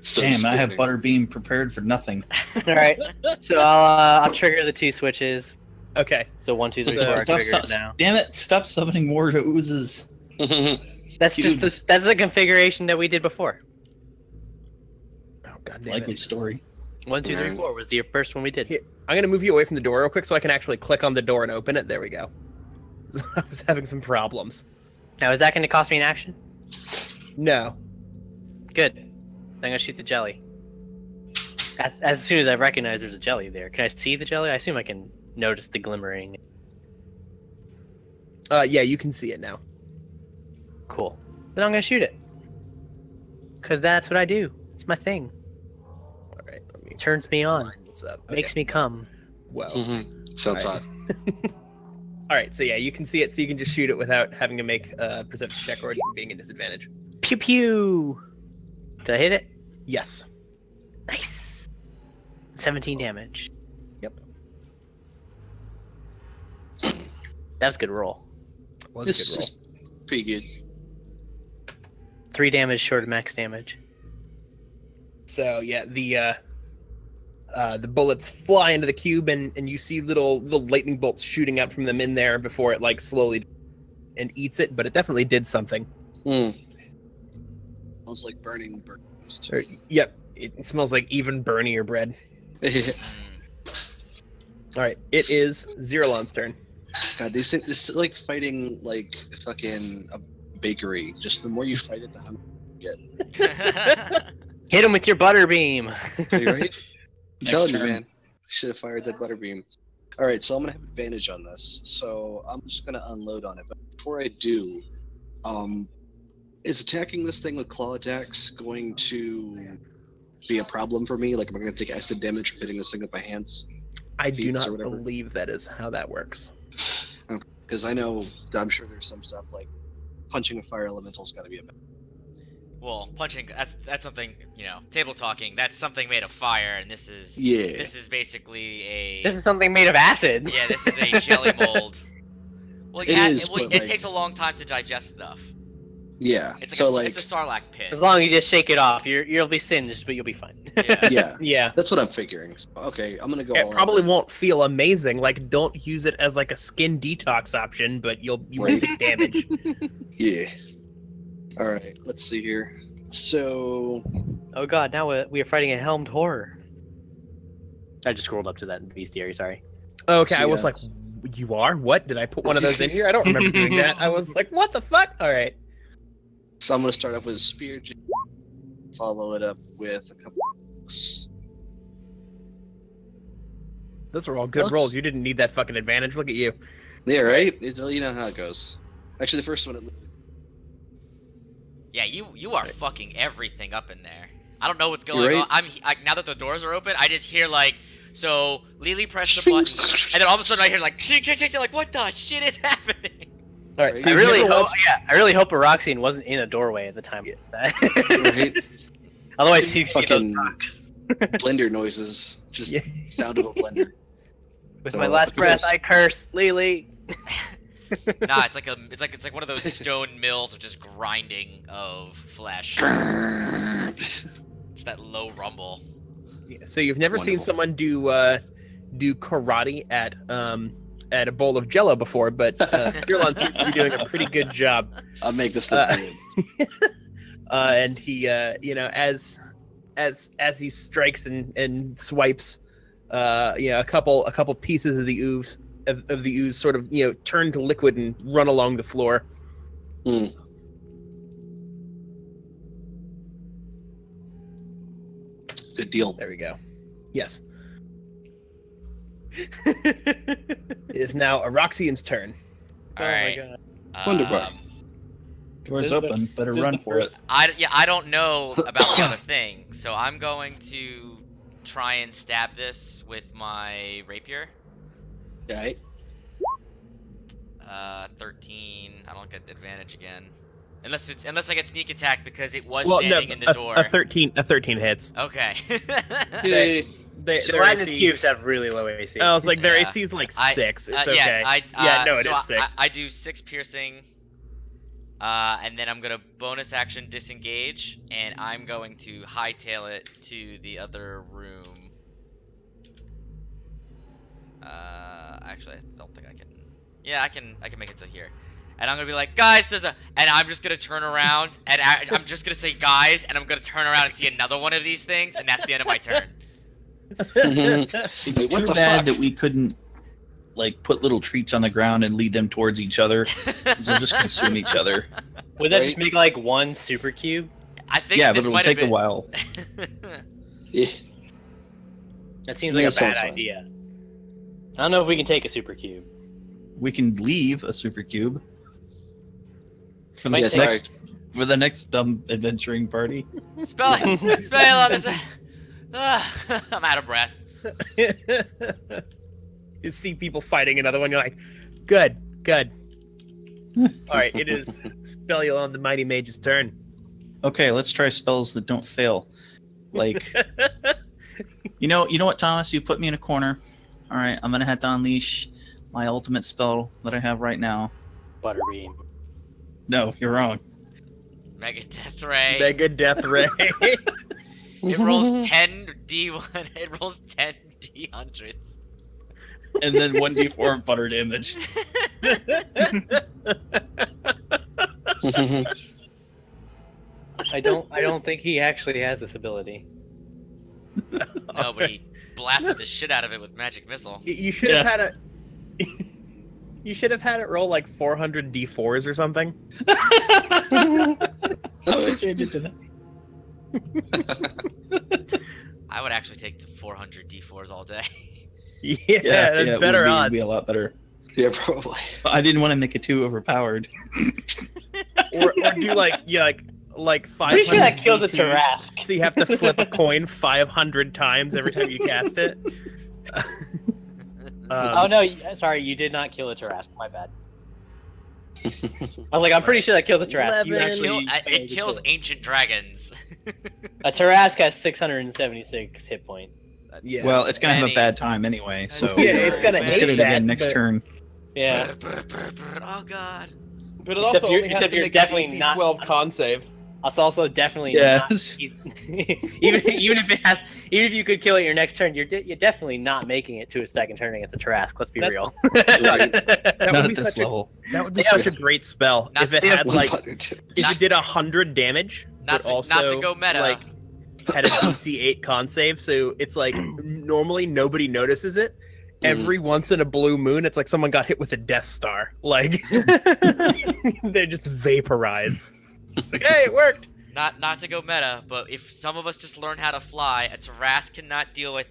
So
Damn, I have
disgusting.
butterbeam prepared for nothing.
All right, so I'll trigger the 2 switches.
Okay.
So 1, 2, 3,
So
4. I
Stop,
trigger it now.
damn it! Stop summoning more oozes.
That's just
Cubes.
that's the configuration that we did before.
Oh god damn
Likely
it.
story.
1, 2, 3, 4 was the first one we did.
Here, I'm gonna move you away from the door real quick so I can actually click on the door and open it. There we go. I was having some problems.
Now is that going to cost me an action?
No.
Good. I'm gonna shoot the jelly. As soon as I recognize there's a jelly there, can I see the jelly? I assume I can notice the glimmering.
Yeah, you can see it now.
Cool. Then I'm gonna shoot it. Cause that's what I do. It's my thing.
All right. Let me
Turns me on.
line this up.
Makes me come.
Whoa.
Mhm. Sounds
All right.
hot.
All right. So yeah, you can see it. So you can just shoot it without having to make a perception check or being a disadvantage.
Pew pew. Did I hit it?
Yes.
Nice. 17 damage.
Yep.
That was a good roll.
Was
This
a good
is pretty good.
3 damage short of max damage.
So yeah, the bullets fly into the cube, and you see little lightning bolts shooting out from them in there before it like slowly and eats it. But it definitely did something.
Mm.
Smells like burning burgers.
Or, yep, it smells like even burnier bread.
Mm.
All right, it is Zeralon's turn.
God, these things, this is like fighting like fucking a bakery. Just the more you fight it, the hungrier you get.
Hit him with your butter beam.
Are you right? I'm
Next
telling you,
turn.
man. Should have fired that butterbeam. All right, so I'm gonna have advantage on this. So I'm just gonna unload on it. But before I do, is attacking this thing with claw attacks going to be a problem for me? Like, am I gonna take acid damage from hitting this thing with my hands?
I do
Feats or
not
whatever.
believe that is how that works.
Because I know, I'm sure there's some stuff like punching a fire elemental's got to be a.
Well, punching, that's something, table talking, that's something made of fire, and this is
Yeah.
this is basically a
This is something made of acid.
yeah, this is a jelly mold. Well,
It
yeah,
is,
well,
but,
it
like-
takes a long time to digest stuff.
Yeah.
It's like
so
it's a sarlacc pit.
As long as you just shake it off, you'll be singed, but you'll be fine.
Yeah.
yeah,
Yeah.
that's what I'm figuring. Okay, I'm gonna go.
It
all
probably
out.
won't feel amazing. Like, don't use it as like a skin detox option, but you will take damage.
Yeah. All right. Let's see here. So
Oh god, now we are fighting a helmed horror. I just scrolled up to that in bestiary, sorry.
Okay,
So,
I was
yeah.
like, you are? What? Did I put one of those in here? I don't remember doing that. I was like, what the fuck? All right.
So I'm gonna start off with a spear, follow it up with a couple.
Those are all good
Looks-
rolls. You didn't need that fucking advantage. Look at you.
Yeah, right. You know how it goes. Actually, the first one.
Yeah, you are fucking everything up in there. I don't know what's
You're
going
right.
on. Now that the doors are open, I just hear like, so Lily pressed the button, and then all of a sudden I hear like, like what the shit is happening?
All right. So
I
you've
really
never
hope,
watched-
I really hope Eroxian wasn't in a doorway at the time.
Right?
Otherwise, he'd get those
Fucking
rocks.
blender noises. Just
Yeah.
sound of a blender.
With
So,
my last
of
breath,
course.
I curse Lily.
Nah, it's like one of those stone mills of just grinding of flesh. It's that low rumble.
Yeah, so you've never seen
Wonderful.
someone do karate at a bowl of Jello before, but Kirlon seems to be doing a pretty good job.
I'll make this look good.
And he, as he strikes and swipes, a couple pieces of the ooze sort of turn to liquid and run along the floor.
Mm. Good deal.
There we go. Yes, it is now Eroxian's turn.
Oh my
Alright.
god.
Wonderbar.
Door's
This is the-
open. Better
this is
run
the
for it.
first-
I don't know about the other thing, so I'm going to try and stab this with my rapier.
Right?
13. I don't get advantage again. Unless I get sneak attack because it was
Well, no,
standing in the door.
a 13 hits.
Okay.
Yay.
Their
Gelatinous
AC
cubes have really low AC.
I was like, their
Yeah.
AC is like
I-
6. It's
Yeah,
okay. It is 6.
I do 6 piercing, and then I'm gonna bonus action disengage, and I'm going to hightail it to the other room. Actually, I don't think I can. Yeah, I can make it to here. And I'm gonna be like, guys, and I'm just gonna turn around, and I'm just gonna say, guys, and I'm gonna turn around and see another one of these things, and that's the end of my turn.
It's
Wait, what
too
the
bad
fuck?
that we couldn't like put little treats on the ground and lead them towards each other. 'Cause they'll just consume each other.
Would that
Right.
just make like one super cube?
I think
Yeah, but
this
it'll
might have
take a
been...
while.
Yeah.
That seems
Yeah,
like a
sounds
bad
fine.
idea. I don't know if we can take a super cube.
We can leave a super cube for
Might
the
take-
next for the next dumb adventuring party.
Spelling on this. I'm out of breath.
You see people fighting another one, you're like, good. Alright, it is Spelulon the Mighty Mage's turn.
Okay, let's try spells that don't fail. Like you know what, Thomas? You put me in a corner. All right, I'm gonna have to unleash my ultimate spell that I have right now.
Butterbeam.
No, you're wrong.
Mega Death Ray.
Mega Death Ray.
It rolls 10 D1. It rolls 10 D100s.
And then 1d4 butter damage.
I don't think he actually has this ability.
No, but he blasted the shit out of it with magic missile.
You should have had You should have had it roll like 400 d4s or something.
I would change it to that.
I would actually take the 400 D4s all day.
Yeah, that's
it
better
would
odds.
be a lot better.
Yeah, probably.
But I didn't want to make it too overpowered.
Or do like 500
Pretty sure that kills a
D2s,
Tarrasque.
So you have to flip a coin 500 times every time you cast it.
Oh no, sorry, you did not kill a Tarrasque. My bad. I was like, I'm pretty sure that killed a Tarrasque. You
11.
actually
It kills ancient dragons.
a Tarrasque has 676 hit points.
Yeah.
Well, it's gonna have a
Any-
bad time anyway, so
Yeah, it's gonna
just
hate
get it
that,
again next
but-
turn.
Yeah.
Oh god.
But it
Except
also
you're-
only has
except
to
you're
make
definitely
an AC
not-
12 con save.
It's also definitely
Yeah.
not. even if you could kill it your next turn, you're definitely not making it to a second turn against a Tarrasque. Let's be
That's-
real.
That
Not
would
at
be
this
such a
level.
such a great spell
Not
if it
to-
had like
102.
if it did 100 damage,
Not
but
to-
also
not to go meta.
like had a DC 8 con save. So it's like normally nobody notices it. Every once in a blue moon, it's like someone got hit with a Death Star. Like they're just vaporized. It's like, hey, it worked.
Not to go meta, but if some of us just learn how to fly, a Tarrasque cannot deal with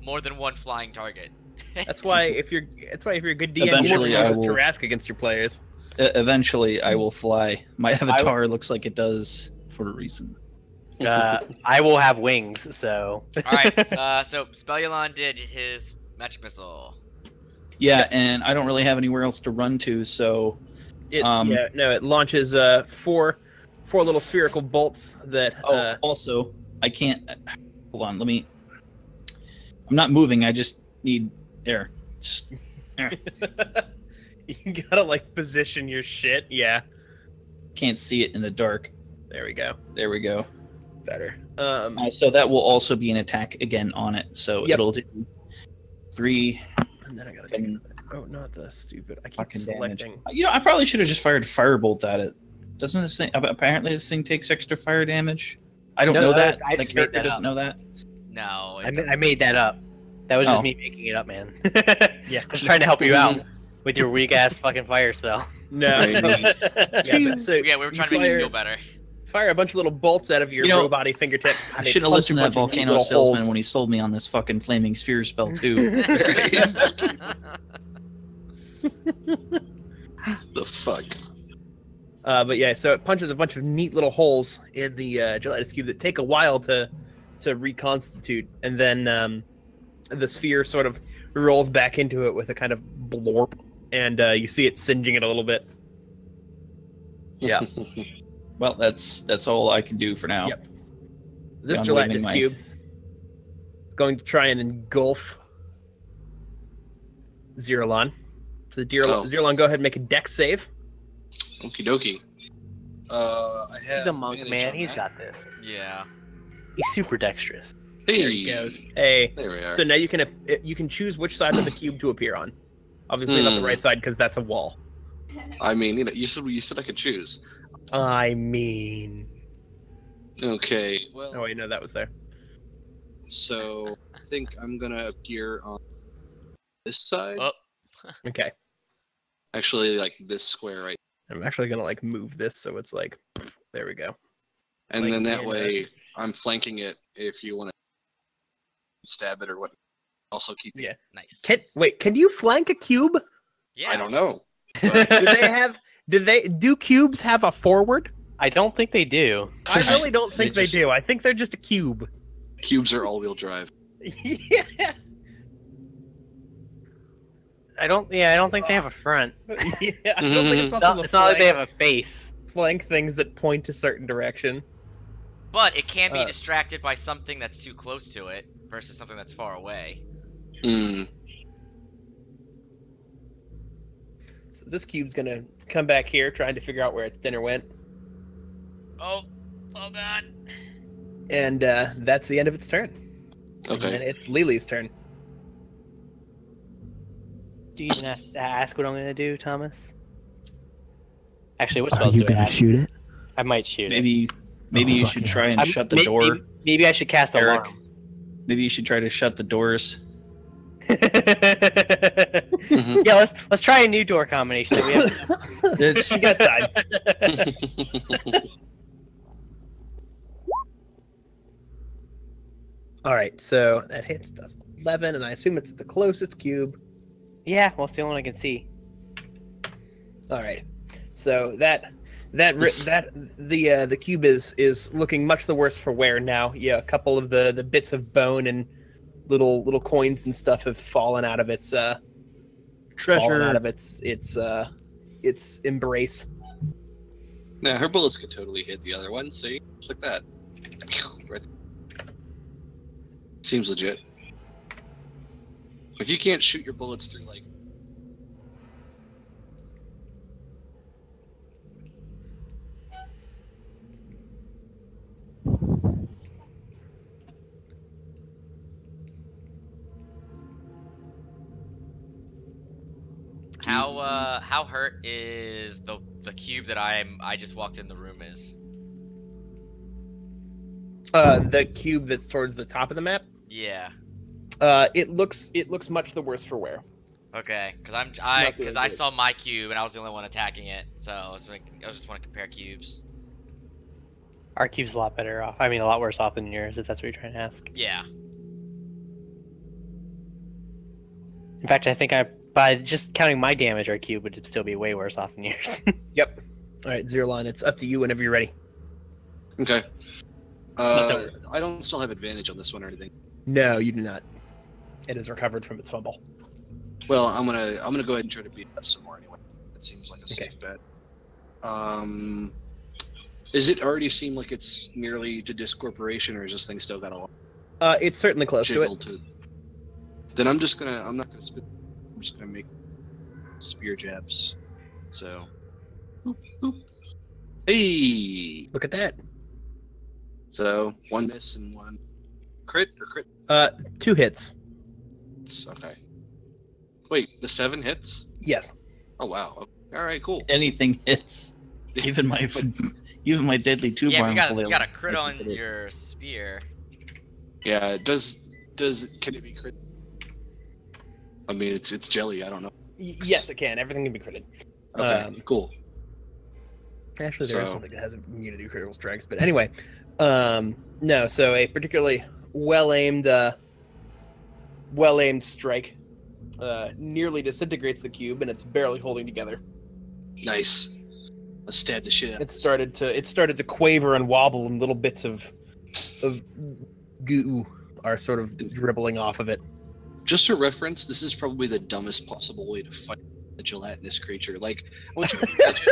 more than one flying target.
That's why if you're a good DM,
Eventually
you
I
use
will-
Tarrasque against your players.
Eventually, I will fly. My avatar looks like it does for a reason.
I will have wings, so.
Alright, so Spelulon did his magic missile.
Yeah, and I don't really have anywhere else to run to, so
It
It
launches four little spherical bolts that.
Also, I can't. Hold on, let me. I'm not moving. I just need air. Just air.
You gotta like position your shit. Yeah.
Can't see it in the dark.
There we go.
There we go.
Better.
So that will also be an attack again on it. So
Yep.
it'll do 3.
And then I gotta take another. Oh, not the stupid. I keep
Fucking
selecting.
damage. You know, I probably should have just fired firebolt at it. Doesn't this thing? Apparently, this thing takes extra fire damage. I don't
No,
know
no,
that.
I
The
just made
character
that
doesn't
up.
know that.
No.
I made that up. That was
Oh.
just me making it up, man.
Yeah.
I was trying to help you out with your weak ass fucking fire spell.
No.
Right.
Yeah, but so
Yeah, we were trying to make you feel better.
fire a bunch of little bolts out of your
You know,
robot fingertips.
I
and they
should have
punch a
listened to that
bunch of neat
volcano
little
salesman
holes.
when he sold me on this fucking flaming sphere spell too.
The fuck?
But yeah, so it punches a bunch of neat little holes in the gelatinous cube that take a while to reconstitute, and then the sphere sort of rolls back into it with a kind of blorp, and you see it singeing it a little bit.
Yeah. Well, that's all I can do for now.
Yep. This
I'm
gelatinous
waving
cube is going to try and engulf Zeralon. So Zeralon, go ahead and make a dex save.
Okie dokie. I have
He's a monk,
advantage
man.
on
He's
that.
got this.
Yeah.
He's super dexterous.
Hey,
There he goes. Hey.
There we are.
So now you can choose which side of the cube to appear on. Obviously not the right side because that's a wall.
I mean, you said I could choose.
I mean,
Okay. Well,
oh wait, no, that was there.
so I think I'm gonna appear on this side.
Oh.
Okay,
Actually, like this square right.
I'm actually gonna like move this so it's like, there we go.
And
Like
then that
in,
way, I'm flanking it if you want to stab it or what. Also keep it.
Yeah.
Nice.
Can you flank a cube?
Yeah.
I don't know.
Do cubes have a forward?
I don't think they do.
I really don't think
They
they
just-
do. I think they're just a cube.
Cubes are all-wheel drive.
Yeah.
I don't think they have a front.
Yeah, I don't think it's possible to
It's not like they
flank,
have a face.
flank things that point a certain direction.
But it can be
Uh,
distracted by something that's too close to it versus something that's far away.
Hmm.
So this cube's gonna come back here, trying to figure out where its dinner went,
Oh god.
and that's the end of its turn. And
Okay.
it's Lily's turn.
Do you even ask what I'm gonna do, Thomas? Actually, what spells do I have?
shoot it?
I might shoot it.
Maybe you should try and
I'm-
shut the door.
Maybe I should cast
Eric.
alarm.
Maybe you should try to shut the doors.
Mhm.
Yeah, let's try a new door combination that we have.
It's,
You got time. All right, so that hits, does 11, and I assume it's the closest cube.
Yeah, well, it's the only one I can see.
All right, so the cube is looking much the worse for wear now. Yeah, a couple of the bits of bone and little coins and stuff have fallen out of its fallen
treasure.
out of its embrace.
Now her bullets could totally hit the other one. See, just like that. Right. Seems legit. If you can't shoot your bullets through like.
How hurt is the cube that I just walked in the room is?
The cube that's towards the top of the map.
Yeah.
It looks much the worse for wear.
Okay, because
not doing
because I
good.
saw my cube and I was the only one attacking it, so I just want to compare cubes.
Our cube's a lot better off. I mean, a lot worse off than yours, if that's what you're trying to ask.
Yeah.
In fact, I think by just counting my damage, our cube would still be way worse off than yours.
Yep. All right, Zeralon, it's up to you whenever you're ready.
Okay.
Not
I don't still have advantage on this one or anything.
No, you do not. It is recovered from its fumble.
Well, I'm gonna go ahead and try to beat it up some more anyway. That seems like a safe bet. Does it already seem like it's nearly to discorporation, or is this thing still got a lot
It's certainly close to
jiggle
it.
to it? Then I'm not gonna spit. I'm just gonna make spear jabs. So, hey.
Look at that.
So 1 miss and 1 crit or crit.
2 hits.
Okay. Wait, the 7 hits?
Yes.
Oh wow. All right, cool.
Anything hits. Even my deadly two
Yeah,
arms.
you got a crit on your spear.
Yeah. Can it be crit? I mean, it's jelly. I don't know.
Yes, it can. Everything can be critted.
Okay, cool.
Actually, there is
So-
something that has immunity to critical strikes. But anyway, no. So a particularly well aimed strike nearly disintegrates the cube, and it's barely holding together.
Nice. Let's stab the shit out.
It started to quaver and wobble, and little bits of goo are sort of dribbling off of it.
Just for reference, this is probably the dumbest possible way to fight a gelatinous creature. Like, I want you to imagine,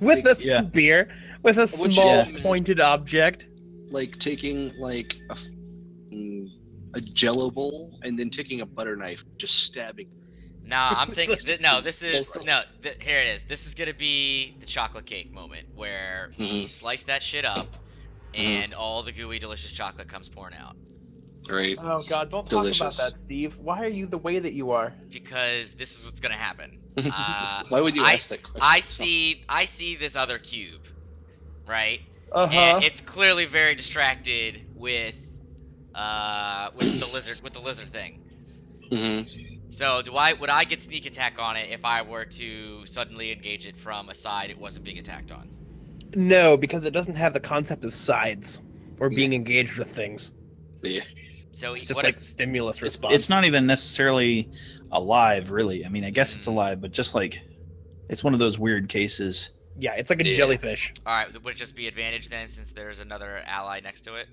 With a
Yeah.
spear, with a
want you to
small
imagine-
pointed object.
like taking like a Jello bowl and then taking a butter knife, just stabbing.
Nah, I'm thinking. Here it is. This is gonna be the chocolate cake moment where we slice that shit up, and all the gooey, delicious chocolate comes pouring out.
Right.
Oh God! Don't
Delicious.
talk about that, Steve. Why are you the way that you are?
Because this is what's gonna happen.
Why would you ask that question?
I see this other cube, right?
Uh
And it's clearly very distracted with the lizard thing.
Mm-hmm.
So would I get sneak attack on it if I were to suddenly engage it from a side it wasn't being attacked on?
No, because it doesn't have the concept of sides or being engaged with things.
Yeah.
So
It's just
what
like stimulus response.
It's not even necessarily alive, really. I mean, I guess it's alive, but just like it's one of those weird cases.
Yeah, it's like a
Yeah.
jellyfish.
all right, would it just be advantage then since there's another ally next to it?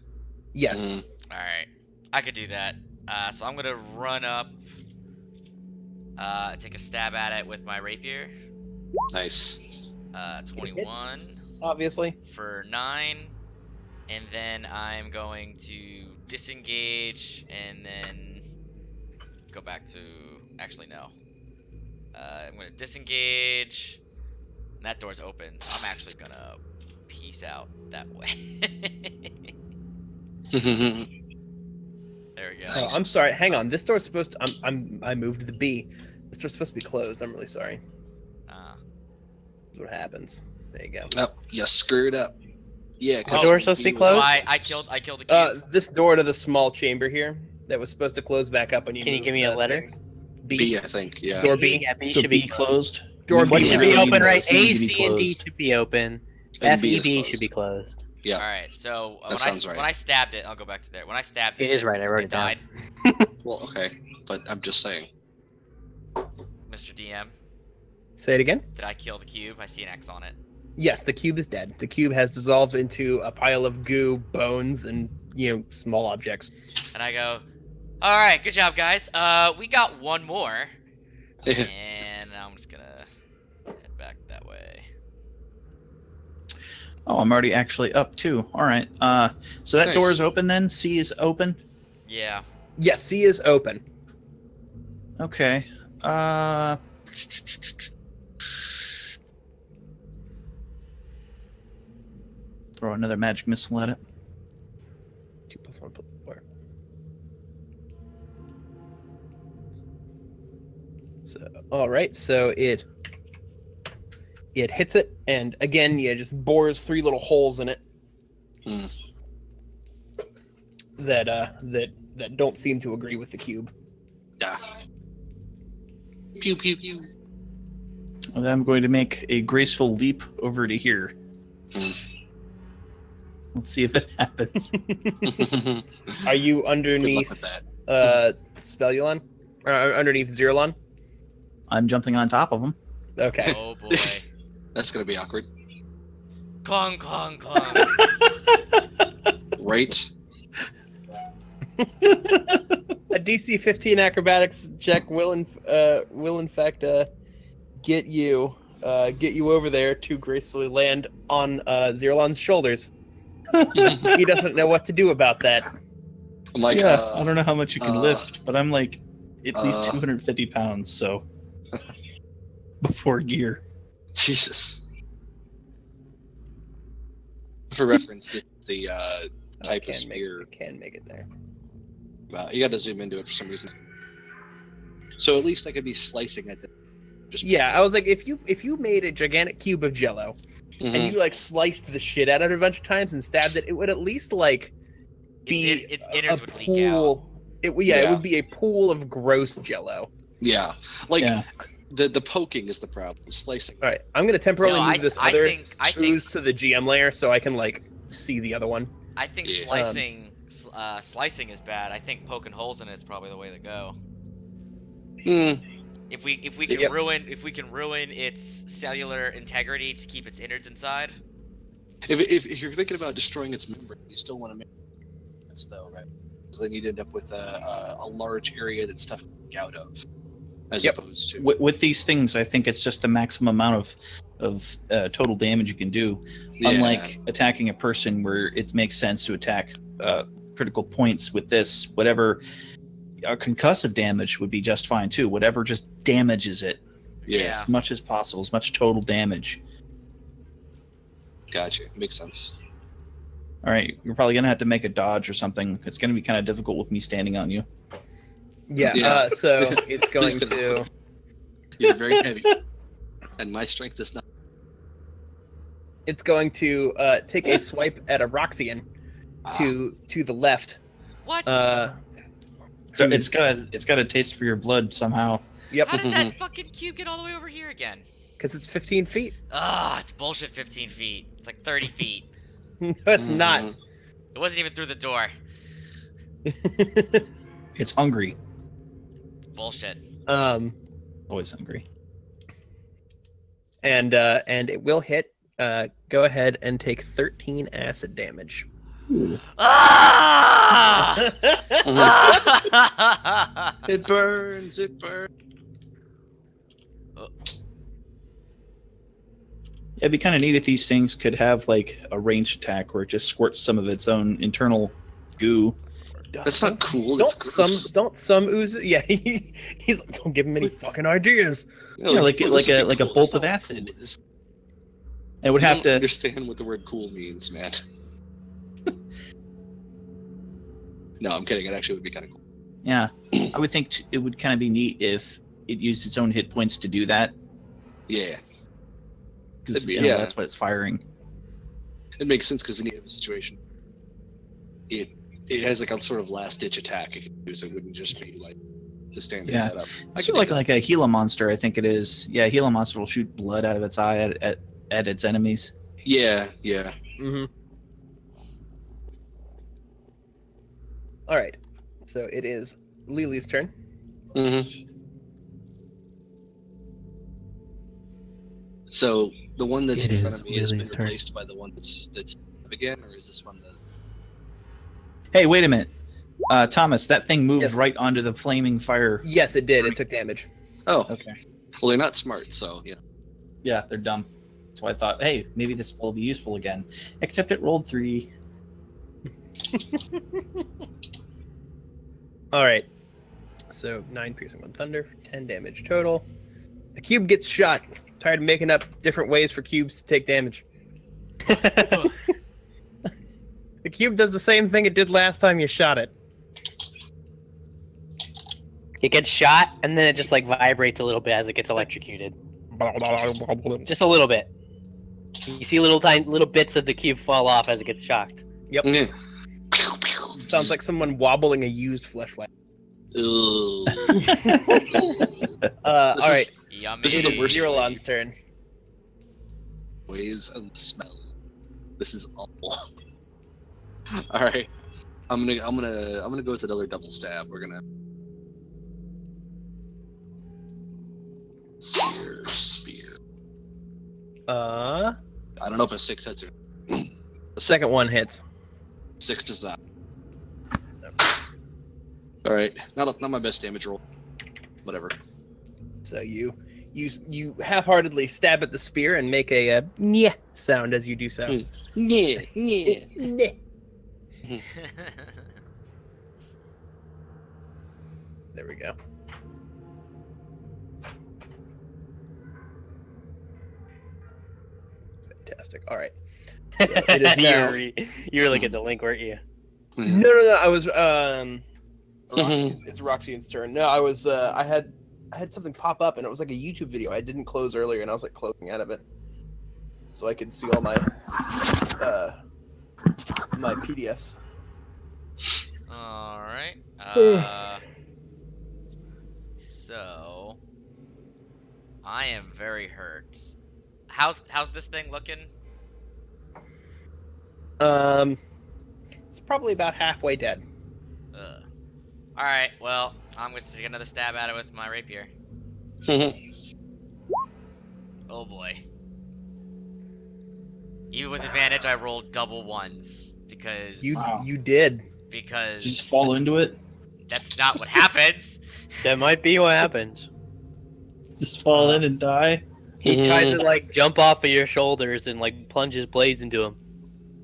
Yes.
Mhm.
All right, I could do that. So I'm gonna run up, take a stab at it with my rapier.
Nice.
21
Obviously.
for 9, and then I'm going to disengage and then go back to. Actually, no. I'm gonna disengage. And that door's open. So I'm actually gonna peace out that way. There we go.
Oh, I'm sorry. Hang on. This door's supposed to. I moved the B. This door's supposed to be closed. I'm really sorry. That's what happens. There you go.
Oh, you screwed up. Yeah.
The
'cause
door's supposed to be
he was-
closed?
So I killed the cube.
This door to the small chamber here that was supposed to close back up when you.
Can you
moved
give me a
the
letter?
things.
B, I think. Yeah.
Door B.
Yeah, B
So
should
B
be
closed.
Door
What
B
should
should
be
be
open, right?
C
A,
to be
C, and D
closed.
should be open.
And
F,
B
E,
is
B
closed.
should be closed.
Yeah.
All right. So
That sounds right.
when I stabbed it, I'll go back to there. When I stabbed it,
It is right, I wrote it down.
died.
Well, okay, but I'm just saying.
Mr. DM,
Say it again.
did I kill the cube? I see an X on it.
Yes, the cube is dead. The cube has dissolved into a pile of goo, bones, and small objects.
And I go, all right, good job, guys. We got one more, and I'm just gonna head back that way.
Oh, I'm already actually up too. All right. So that
Nice.
door is open then. C is open.
Yeah.
Yes, C is open.
Okay. Throw another magic missile at it.
2 + 1 + 4. So, all right. So it hits it, and again, just bores 3 little holes in it.
Hmm.
That don't seem to agree with the cube.
Yeah. Pew pew pew.
And I'm going to make a graceful leap over to here. Let's see if it happens.
Are you
Good luck
underneath
with that.
Spelulon? Or underneath Zerlon?
I'm jumping on top of him.
Okay.
Oh boy.
That's gonna be awkward,
Clong, clong, clong.
right?
A DC 15 acrobatics check will in fact get you get you over there to gracefully land on Zerlon's shoulders. He doesn't know what to do about that.
I'm like,
yeah, I don't know how much you can lift, but I'm like at least
uh,
250 pounds, so before gear.
Jesus. For reference, the type of spear.
Can make it there.
You got to zoom into it for some reason. So at least I could be slicing at the. Just
Yeah, I was like, if you made a gigantic cube of Jello and you like sliced the shit out of it a bunch of times and stabbed it, it would at least like be
Its innards
a
would leak
pool. It
Yeah.
would be a pool of gross Jello.
Yeah, like
Yeah.
the poking is the problem. Slicing.
All right, I'm gonna temporarily
No,
move
I
this
think- I think-
ooze to the GM layer so I can like see the other one.
I think
Yeah.
slicing is bad. I think poking holes in it is probably the way to go.
Hmm.
If we can
Yep.
ruin its cellular integrity to keep its innards inside.
If you're thinking about destroying its membrane, you still want to make it though, right? Because then you'd end up with a large area that stuff can leak out of, as
Yep.
opposed to.
With these things, I think it's just the maximum amount of total damage you can do.
Yeah.
Unlike attacking a person, where it makes sense to attack critical points. With this, whatever concussive damage would be just fine too. Whatever just damages it
Yeah,
as much as possible, as much total damage.
gotcha. Makes sense.
All right, you're probably gonna have to make a dodge or something. It's gonna be kind of difficult with me standing on you.
Yeah.
Yeah.
So it's going
Please
to.
You're very heavy, and my strength is not.
It's going to take a swipe at a Roxian to the left.
What?
So it's got a taste for your blood somehow.
Yep,
How did that fucking cube get all the way over here again?
because it's 15 feet.
Ah, it's bullshit. 15 feet. It's like 30 feet.
No, it's not.
Mhm.
It wasn't even through the door.
It's hungry.
It's bullshit.
Always hungry.
And it will hit. Go ahead and take 13 acid damage.
Ah!
It burns. It burns.
It'd be kind of neat if these things could have like a ranged attack where it just squirts some of its own internal goo.
That's not cool.
Don't
That's
some
gross.
don't some ooze. Yeah, he's like, don't give him any fucking ideas.
Yeah,
like
listen,
a
cool.
bolt of
It's not
acid.
cool. It's-
It would
I
have
don't
to.
understand what the word "cool" means, man. No, I'm kidding. It actually would be kind of cool.
Yeah, I would think it would kind of be neat if it used its own hit points to do that,
Yeah,
because
It'd be- yeah.
that's what it's firing.
it makes sense because in any other situation, it has like a sort of last ditch attack it can use. It wouldn't just be like the standard
Yeah.
setup.
I feel like a Gila monster. I think it is. Yeah, Gila monster will shoot blood out of its eye at its enemies.
Yeah, yeah.
Mm-hmm. All right, so it is Lily's turn.
Mm-hmm. So the one that's
It
in front
is
of me has been
Lily's turn.
replaced by the one that's up again, or is this one the?
Hey, wait a minute, Thomas. That thing moved
Yes.
right onto the flaming fire.
Yes, it did. It took damage.
Oh,
Okay.
well, they're not smart, so you know.
Yeah, they're dumb. So I thought, hey, maybe this will be useful again. Except it rolled 3.
All right, so 9 piercing, 1 thunder, 10 damage total. The cube gets shot. Tired of making up different ways for cubes to take damage. The cube does the same thing it did last time you shot it.
It gets shot, and then it just like vibrates a little bit as it gets electrocuted. Just a little bit. You see little bits of the cube fall off as it gets shocked.
Yep.
Mm.
Sounds like someone wobbling a used fleshlight.
Ugh.
All right,
Yummy.
This is
it
the
is
worst
Zerolon's turn.
Ways and smell. This is awful. All right, I'm gonna go with another double stab. We're gonna spear.
The
I don't know if a 6 hits or
second one hits.
6 does not. All right, not my best damage roll. Whatever.
So you You half-heartedly stab at the spear and make a "nyeh" sound as you do so.
Yeah, yeah.
Nyeh. There we go. Fantastic. All right. So it is now.
You were looking at the link, weren't you?
No. I was it's Roxy's turn. No, I was I had something pop up and it was like a YouTube video I didn't close earlier and I was like closing out of it. So I could see all my my PDFs.
All right. So I am very hurt. How's this thing looking?
It's probably about halfway dead.
All right. Well, I'm going to take another stab at it with my rapier. Oh boy. Even with advantage, I rolled double ones because
You did.
because
Just fall into it.
that's not what happens.
That might be what happens.
Just fall in and die.
He tries to like jump off of your shoulders and like plunge his blades into him,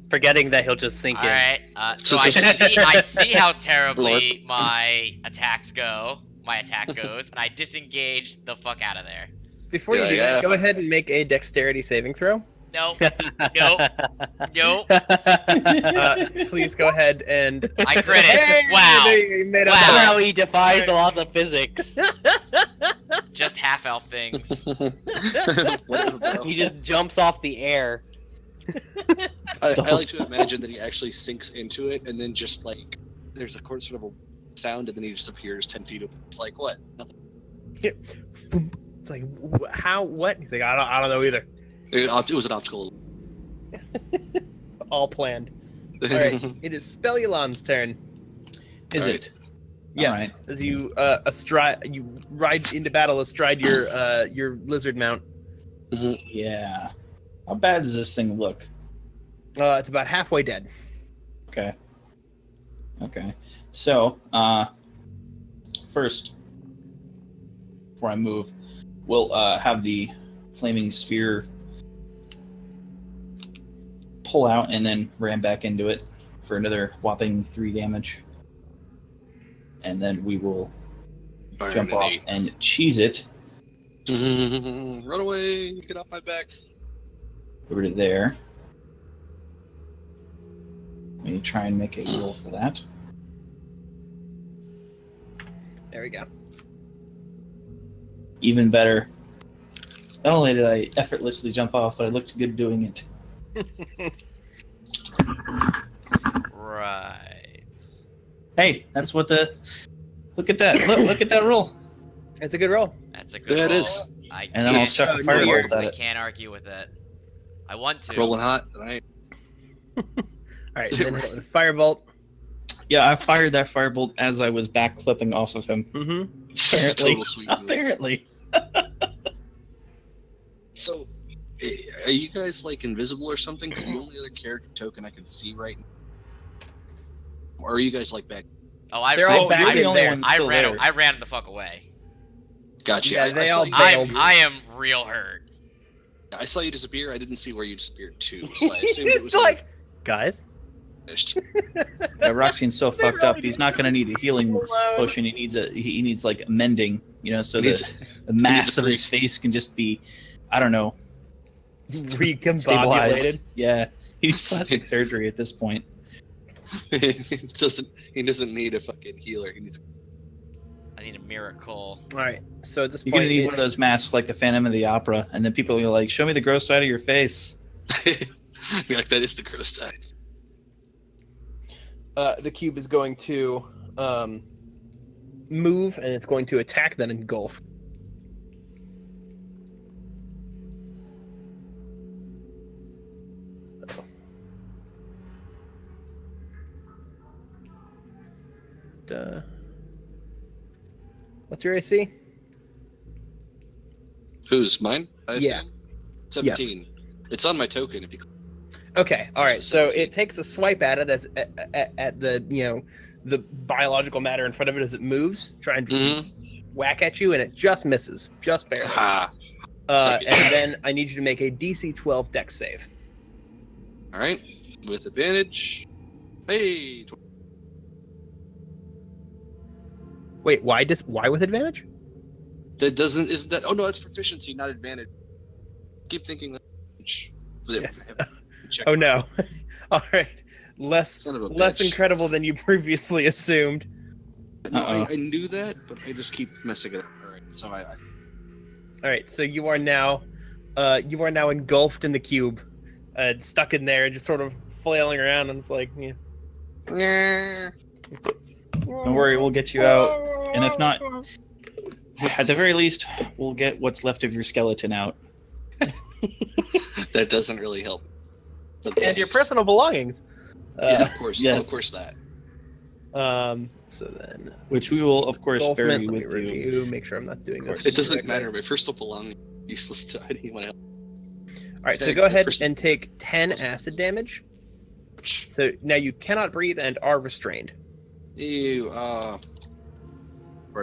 forgetting that he'll just sink
All
in.
right. So I see how terribly my attacks go. My attack goes, and I disengage the fuck out of there.
Before you do that, go ahead and make a dexterity saving throw.
Nope. Nope.
Please go ahead and.
I crit it.
Hey,
Wow.
you made it
Wow.
That's
up.
how he defies the laws of physics.
Just half elf things.
He just jumps off the air.
I like to imagine that he actually sinks into it, and then just like there's a sort of a sound, and then he just appears 10 feet away. It's like what? Nothing.
It's like how? What? He's like, I don't know either.
It was an optical.
All planned. All right, it is Spellulon's turn.
Is
All
it?
Yes,
Alright.
as you you ride into battle astride your lizard mount.
Yeah. How bad does this thing look?
It's about halfway dead.
Okay. So, first, before I move, we'll have the flaming sphere pull out and then ram back into it for another whopping 3 damage. And then we will jump off and cheese it
Run away! Get off my back!
over to there. Let me try and make a roll for that.
There we go.
Even better. Not only did I effortlessly jump off, but I looked good doing it.
Right.
Hey, that's what the... Look at that. Look at that roll.
It's a good roll.
That's a good
Yeah, it
roll.
is.
And then I'll
can't-
chuck a
so
firebolt
weird.
at
I
it.
can't argue with it. I want to.
Rolling hot, right?
All right, then hit it with a firebolt.
Yeah, I fired that firebolt as I was back clipping off of him.
Mm-hmm.
Apparently.
Total sweet move.
Apparently.
So, are you guys like invisible or something? Because the only other character token I can see right now. Or are you guys like back?
Oh, I
They're all
Oh,
back
you're
in
the only
there.
one still there.
I ran the fuck away.
Gotcha.
Yeah, they
I saw
all
you,
bailed.
I am real hurt.
I saw you disappear. I didn't see where you disappeared to. So I assumed it
He's
was
like, guys.
finished.
Yeah, Roxian's so fucked up.
really
He's not gonna need a healing potion. He needs like mending, you know, so
Needs-
the mass
a
of his
break.
face can just be, I don't know,
Recombobulated.
stabilized. Yeah, he needs plastic surgery at this point.
he doesn't need a fucking healer. He needs.
I need a miracle.
All right, so at this
You're
point,
gonna need one of those masks like the Phantom of the Opera, and then people are like, "Show me the gross side of your face."
Be like, that is the gross side.
the cube is going to move, and it's going to attack, then engulf. What's your AC?
Who's mine? I
Yeah.
assume? 17. It's on my token. If you.
Okay, all right. So
17.
it takes a swipe at it as at the the biological matter in front of it as it moves, trying to
Mhm.
whack at you, and it just misses, just barely.
Ha!
And then I need you to make a DC 12 Dex save.
All right, with advantage. Hey.
Wait, why with advantage?
That doesn't. Is that? Oh no, that's proficiency, not advantage. Keep thinking.
Yes. Oh no. All right. Less
bitch.
incredible than you previously assumed.
No, I knew that, but I just keep messing it up. All right, so I.
All right, so you are now engulfed in the cube, stuck in there, just sort of flailing around, and it's like, yeah.
Don't worry, we'll get you out. And if not, at the very least, we'll get what's left of your skeleton out.
That doesn't really help.
And your personal belongings.
Yeah, of course.
Yes.
Of course that.
So then,
Which we will, of course, bury
Let me
with you.
review, make sure I'm not doing this.
It doesn't
correctly.
matter. My personal belongings are useless to anyone else.
All right, so
Okay,
go ahead
first-
and take 10 acid damage. So now you cannot breathe and are restrained.
Ew. Part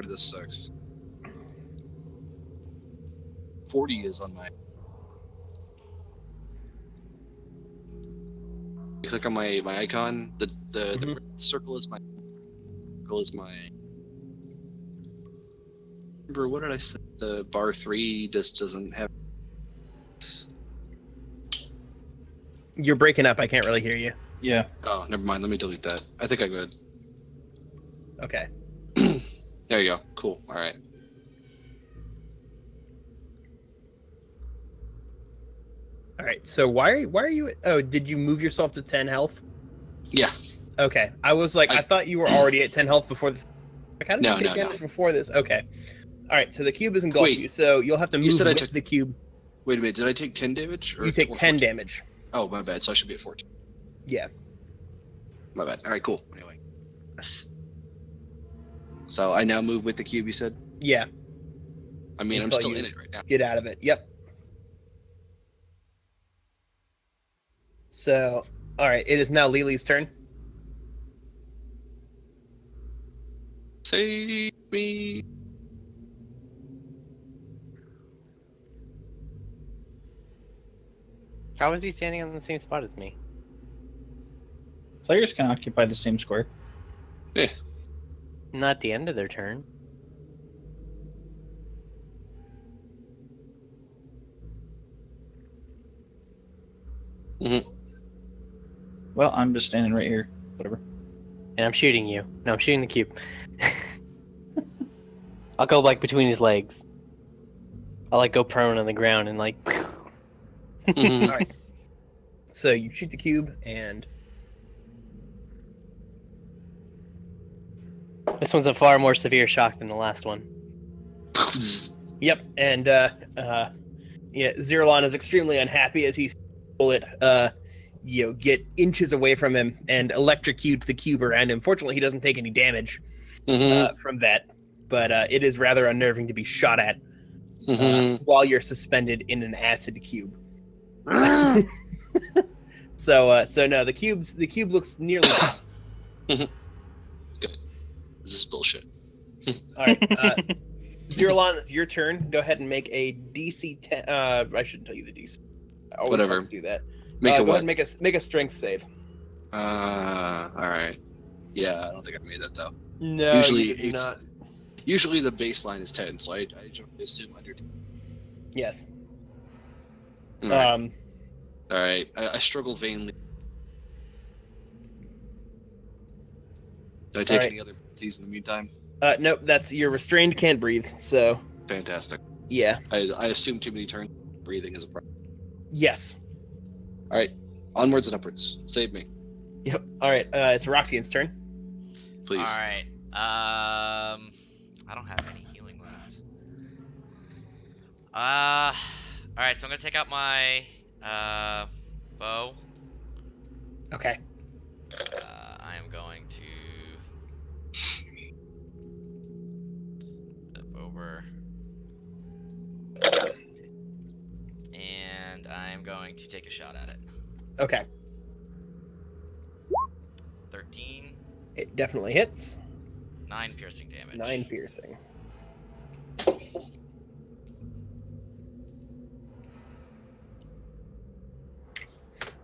of this sucks. 40 is on my. You click on my icon. The circle is my. Circle is my. Remember, what did I say? The bar 3 just doesn't have.
You're breaking up. I can't really hear you.
Yeah.
Oh, never mind. Let me delete that. I think I could.
Okay.
There you go. Cool. All right.
All right. So why are you? Oh, did you move yourself to 10 health?
Yeah.
Okay. I was like, I thought you were already at 10 health before this. Like, how did you take damage before this? Okay. All right. So the cube is engulfed you. So you'll have to move
said I
with
took-
the cube.
Wait a minute. Did I take 10 damage?
You take 10 damage.
Oh, my bad. So I should be at 14.
Yeah.
My bad. All right. Cool. Anyway. Yes. So I now move with the cube. You said.
Yeah.
I mean,
Until
I'm still
you
in it right now.
Get out of it. Yep. So, all right. It is now Lily's turn.
Save me.
How is he standing on the same spot as me?
Players can occupy the same square.
Yeah.
Not at the end of their turn.
Well, I'm just standing right here. Whatever.
And I'm shooting you. No, I'm shooting the cube. I'll go like between his legs. I'll like go prone on the ground and like.
All right. So you shoot the cube, and
This one's a far more severe shock than the last one.
yep, and yeah, Zerlon is extremely unhappy as he sees the bullet, get inches away from him and electrocute the cube around him. Fortunately, he doesn't take any damage from that, but it is rather unnerving to be shot at while you're suspended in an acid cube. So no, the cube looks nearly.
Good. This is bullshit.
All right, Zerlon, it's your turn. Go ahead and make a DC 10. I shouldn't tell you the DC. I always
Whatever.
fucking do that.
Make a
go
what?
ahead and make a strength save.
All right. Yeah, I don't think I made that though.
No,
Usually
you did
it's-
not.
Usually the baseline is 10, so I assume under 10.
Yes.
All right.
Um.
All right. I struggle vainly. Did I take
right.
any other penalties in the meantime?
Nope. That's you're restrained, can't breathe. So
Fantastic.
yeah.
I assume too many turns. Breathing is a problem.
Yes.
All right. Onwards and upwards. Save me,
Yep. All right. It's Roxanne's turn.
please.
All right. I don't have any healing left. All right. So I'm gonna take out my bow.
Okay.
I am going to step over, and I am going to take a shot at it.
Okay.
13,
It definitely hits.
9 piercing damage.
9 piercing.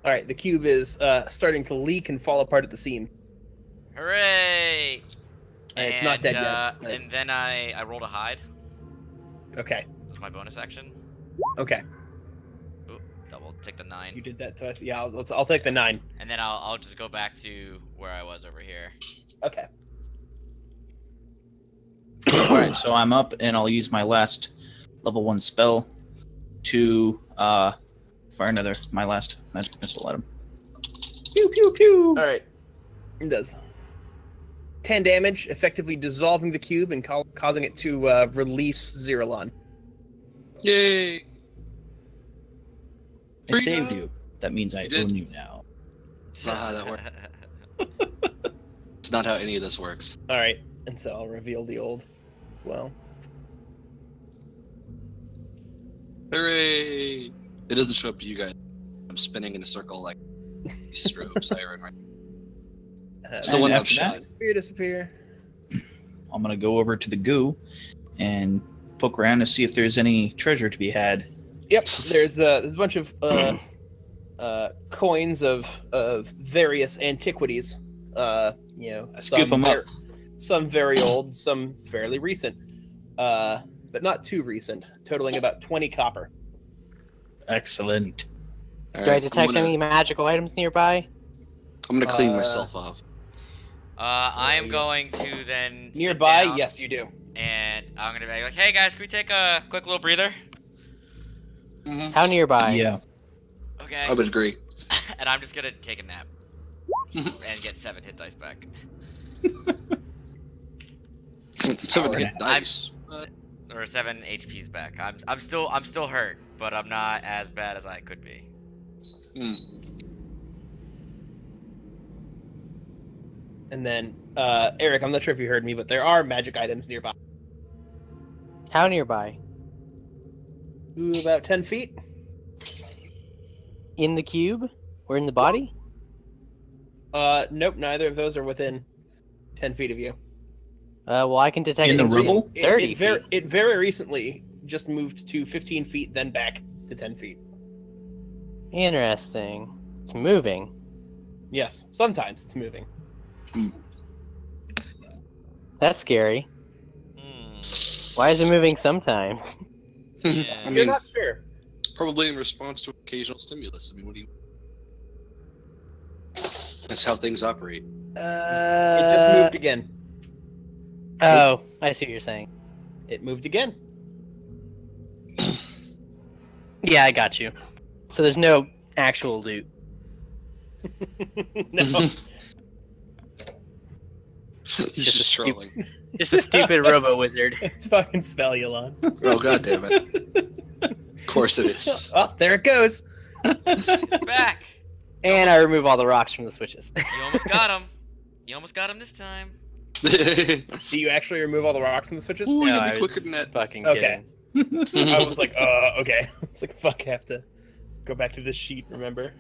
All right, the cube is starting to leak and fall apart at the seam.
Hooray!
And it's not dead yet. but-
And then I rolled a hide.
Okay.
That's my bonus action.
Okay.
Ooh, double. Take the
You
9.
did that twice. Yeah, I'll take the 9.
And then I'll just go back to where I was over here.
Okay.
All right, so I'm up, and I'll use my last level 1 spell to fire my last magic missile at him. Pew pew pew.
All right. It does 10 damage, effectively dissolving the cube and causing it to release Zeralon.
Yay!
I
Freedom!
saved you. That means I
You did.
own you now.
It's not how that works. It's not how any of this works.
All right, and so I'll reveal the old. Well,
Hooray! It doesn't show up to you guys. I'm spinning in a circle like strobe siren right. It's the
And
one that
after that-
shines.
disappear.
I'm gonna go over to the goo and poke around to see if there's any treasure to be had.
Yep, there's a bunch of coins of various antiquities.
Scoop 'em up.
Some very old, some fairly recent, but not too recent, totaling about 20 copper.
Excellent.
Do I
Alright,
detect any magical items nearby?
I'm gonna clean
Uh,
myself off.
I am
you-
going to then sit
Nearby,
down,
yes, you do.
and I'm gonna be like, hey guys, can we take a quick little breather?
How nearby?
Yeah.
Okay.
I would agree.
And I'm just gonna take a nap and get 7 hit dice back.
7 hit
I'm-
dice.
Or 7 HP's back. I'm still hurt, but I'm not as bad as I could be.
Hmm.
And then, Eric, I'm not sure if you heard me, but there are magic items nearby.
How nearby?
Ooh, about 10 feet.
In the cube? Or in the body?
Nope, neither of those are within 10 feet of you.
Well, I can detect
In the
things
rubble?
within 30 feet.
It very recently just moved to 15 feet, then back to 10 feet.
Interesting. It's moving.
Yes, sometimes it's moving.
That's scary.
Hmm.
Why is it moving sometimes?
Yeah.
I
You're
mean,
not sure.
probably in response to occasional stimulus. I mean, what do you? That's how things operate.
It just moved again.
Oh, I see what you're saying.
It moved again.
Yeah, I got you. So there's no actual loot.
No.
He's
just a
just
stupid-
trolling.
Just a stupid robo wizard.
It's fucking Spelulon.
Oh god damn it! Of course it is.
Oh, there it goes.
It's back.
And I remove all the rocks from the switches.
You almost got him. You almost got him this time.
Do you actually remove all the rocks from the switches?
Ooh,
No,
you'll
I
be
was
quicker than that.
Fucking
Okay.
kidding.
I was like, okay. It's like, fuck, I have to go back to this sheet, remember?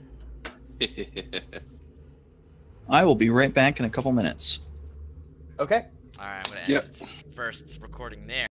I will be right back in a couple minutes.
Okay.
All right, I'm gonna
Yep.
end first recording there.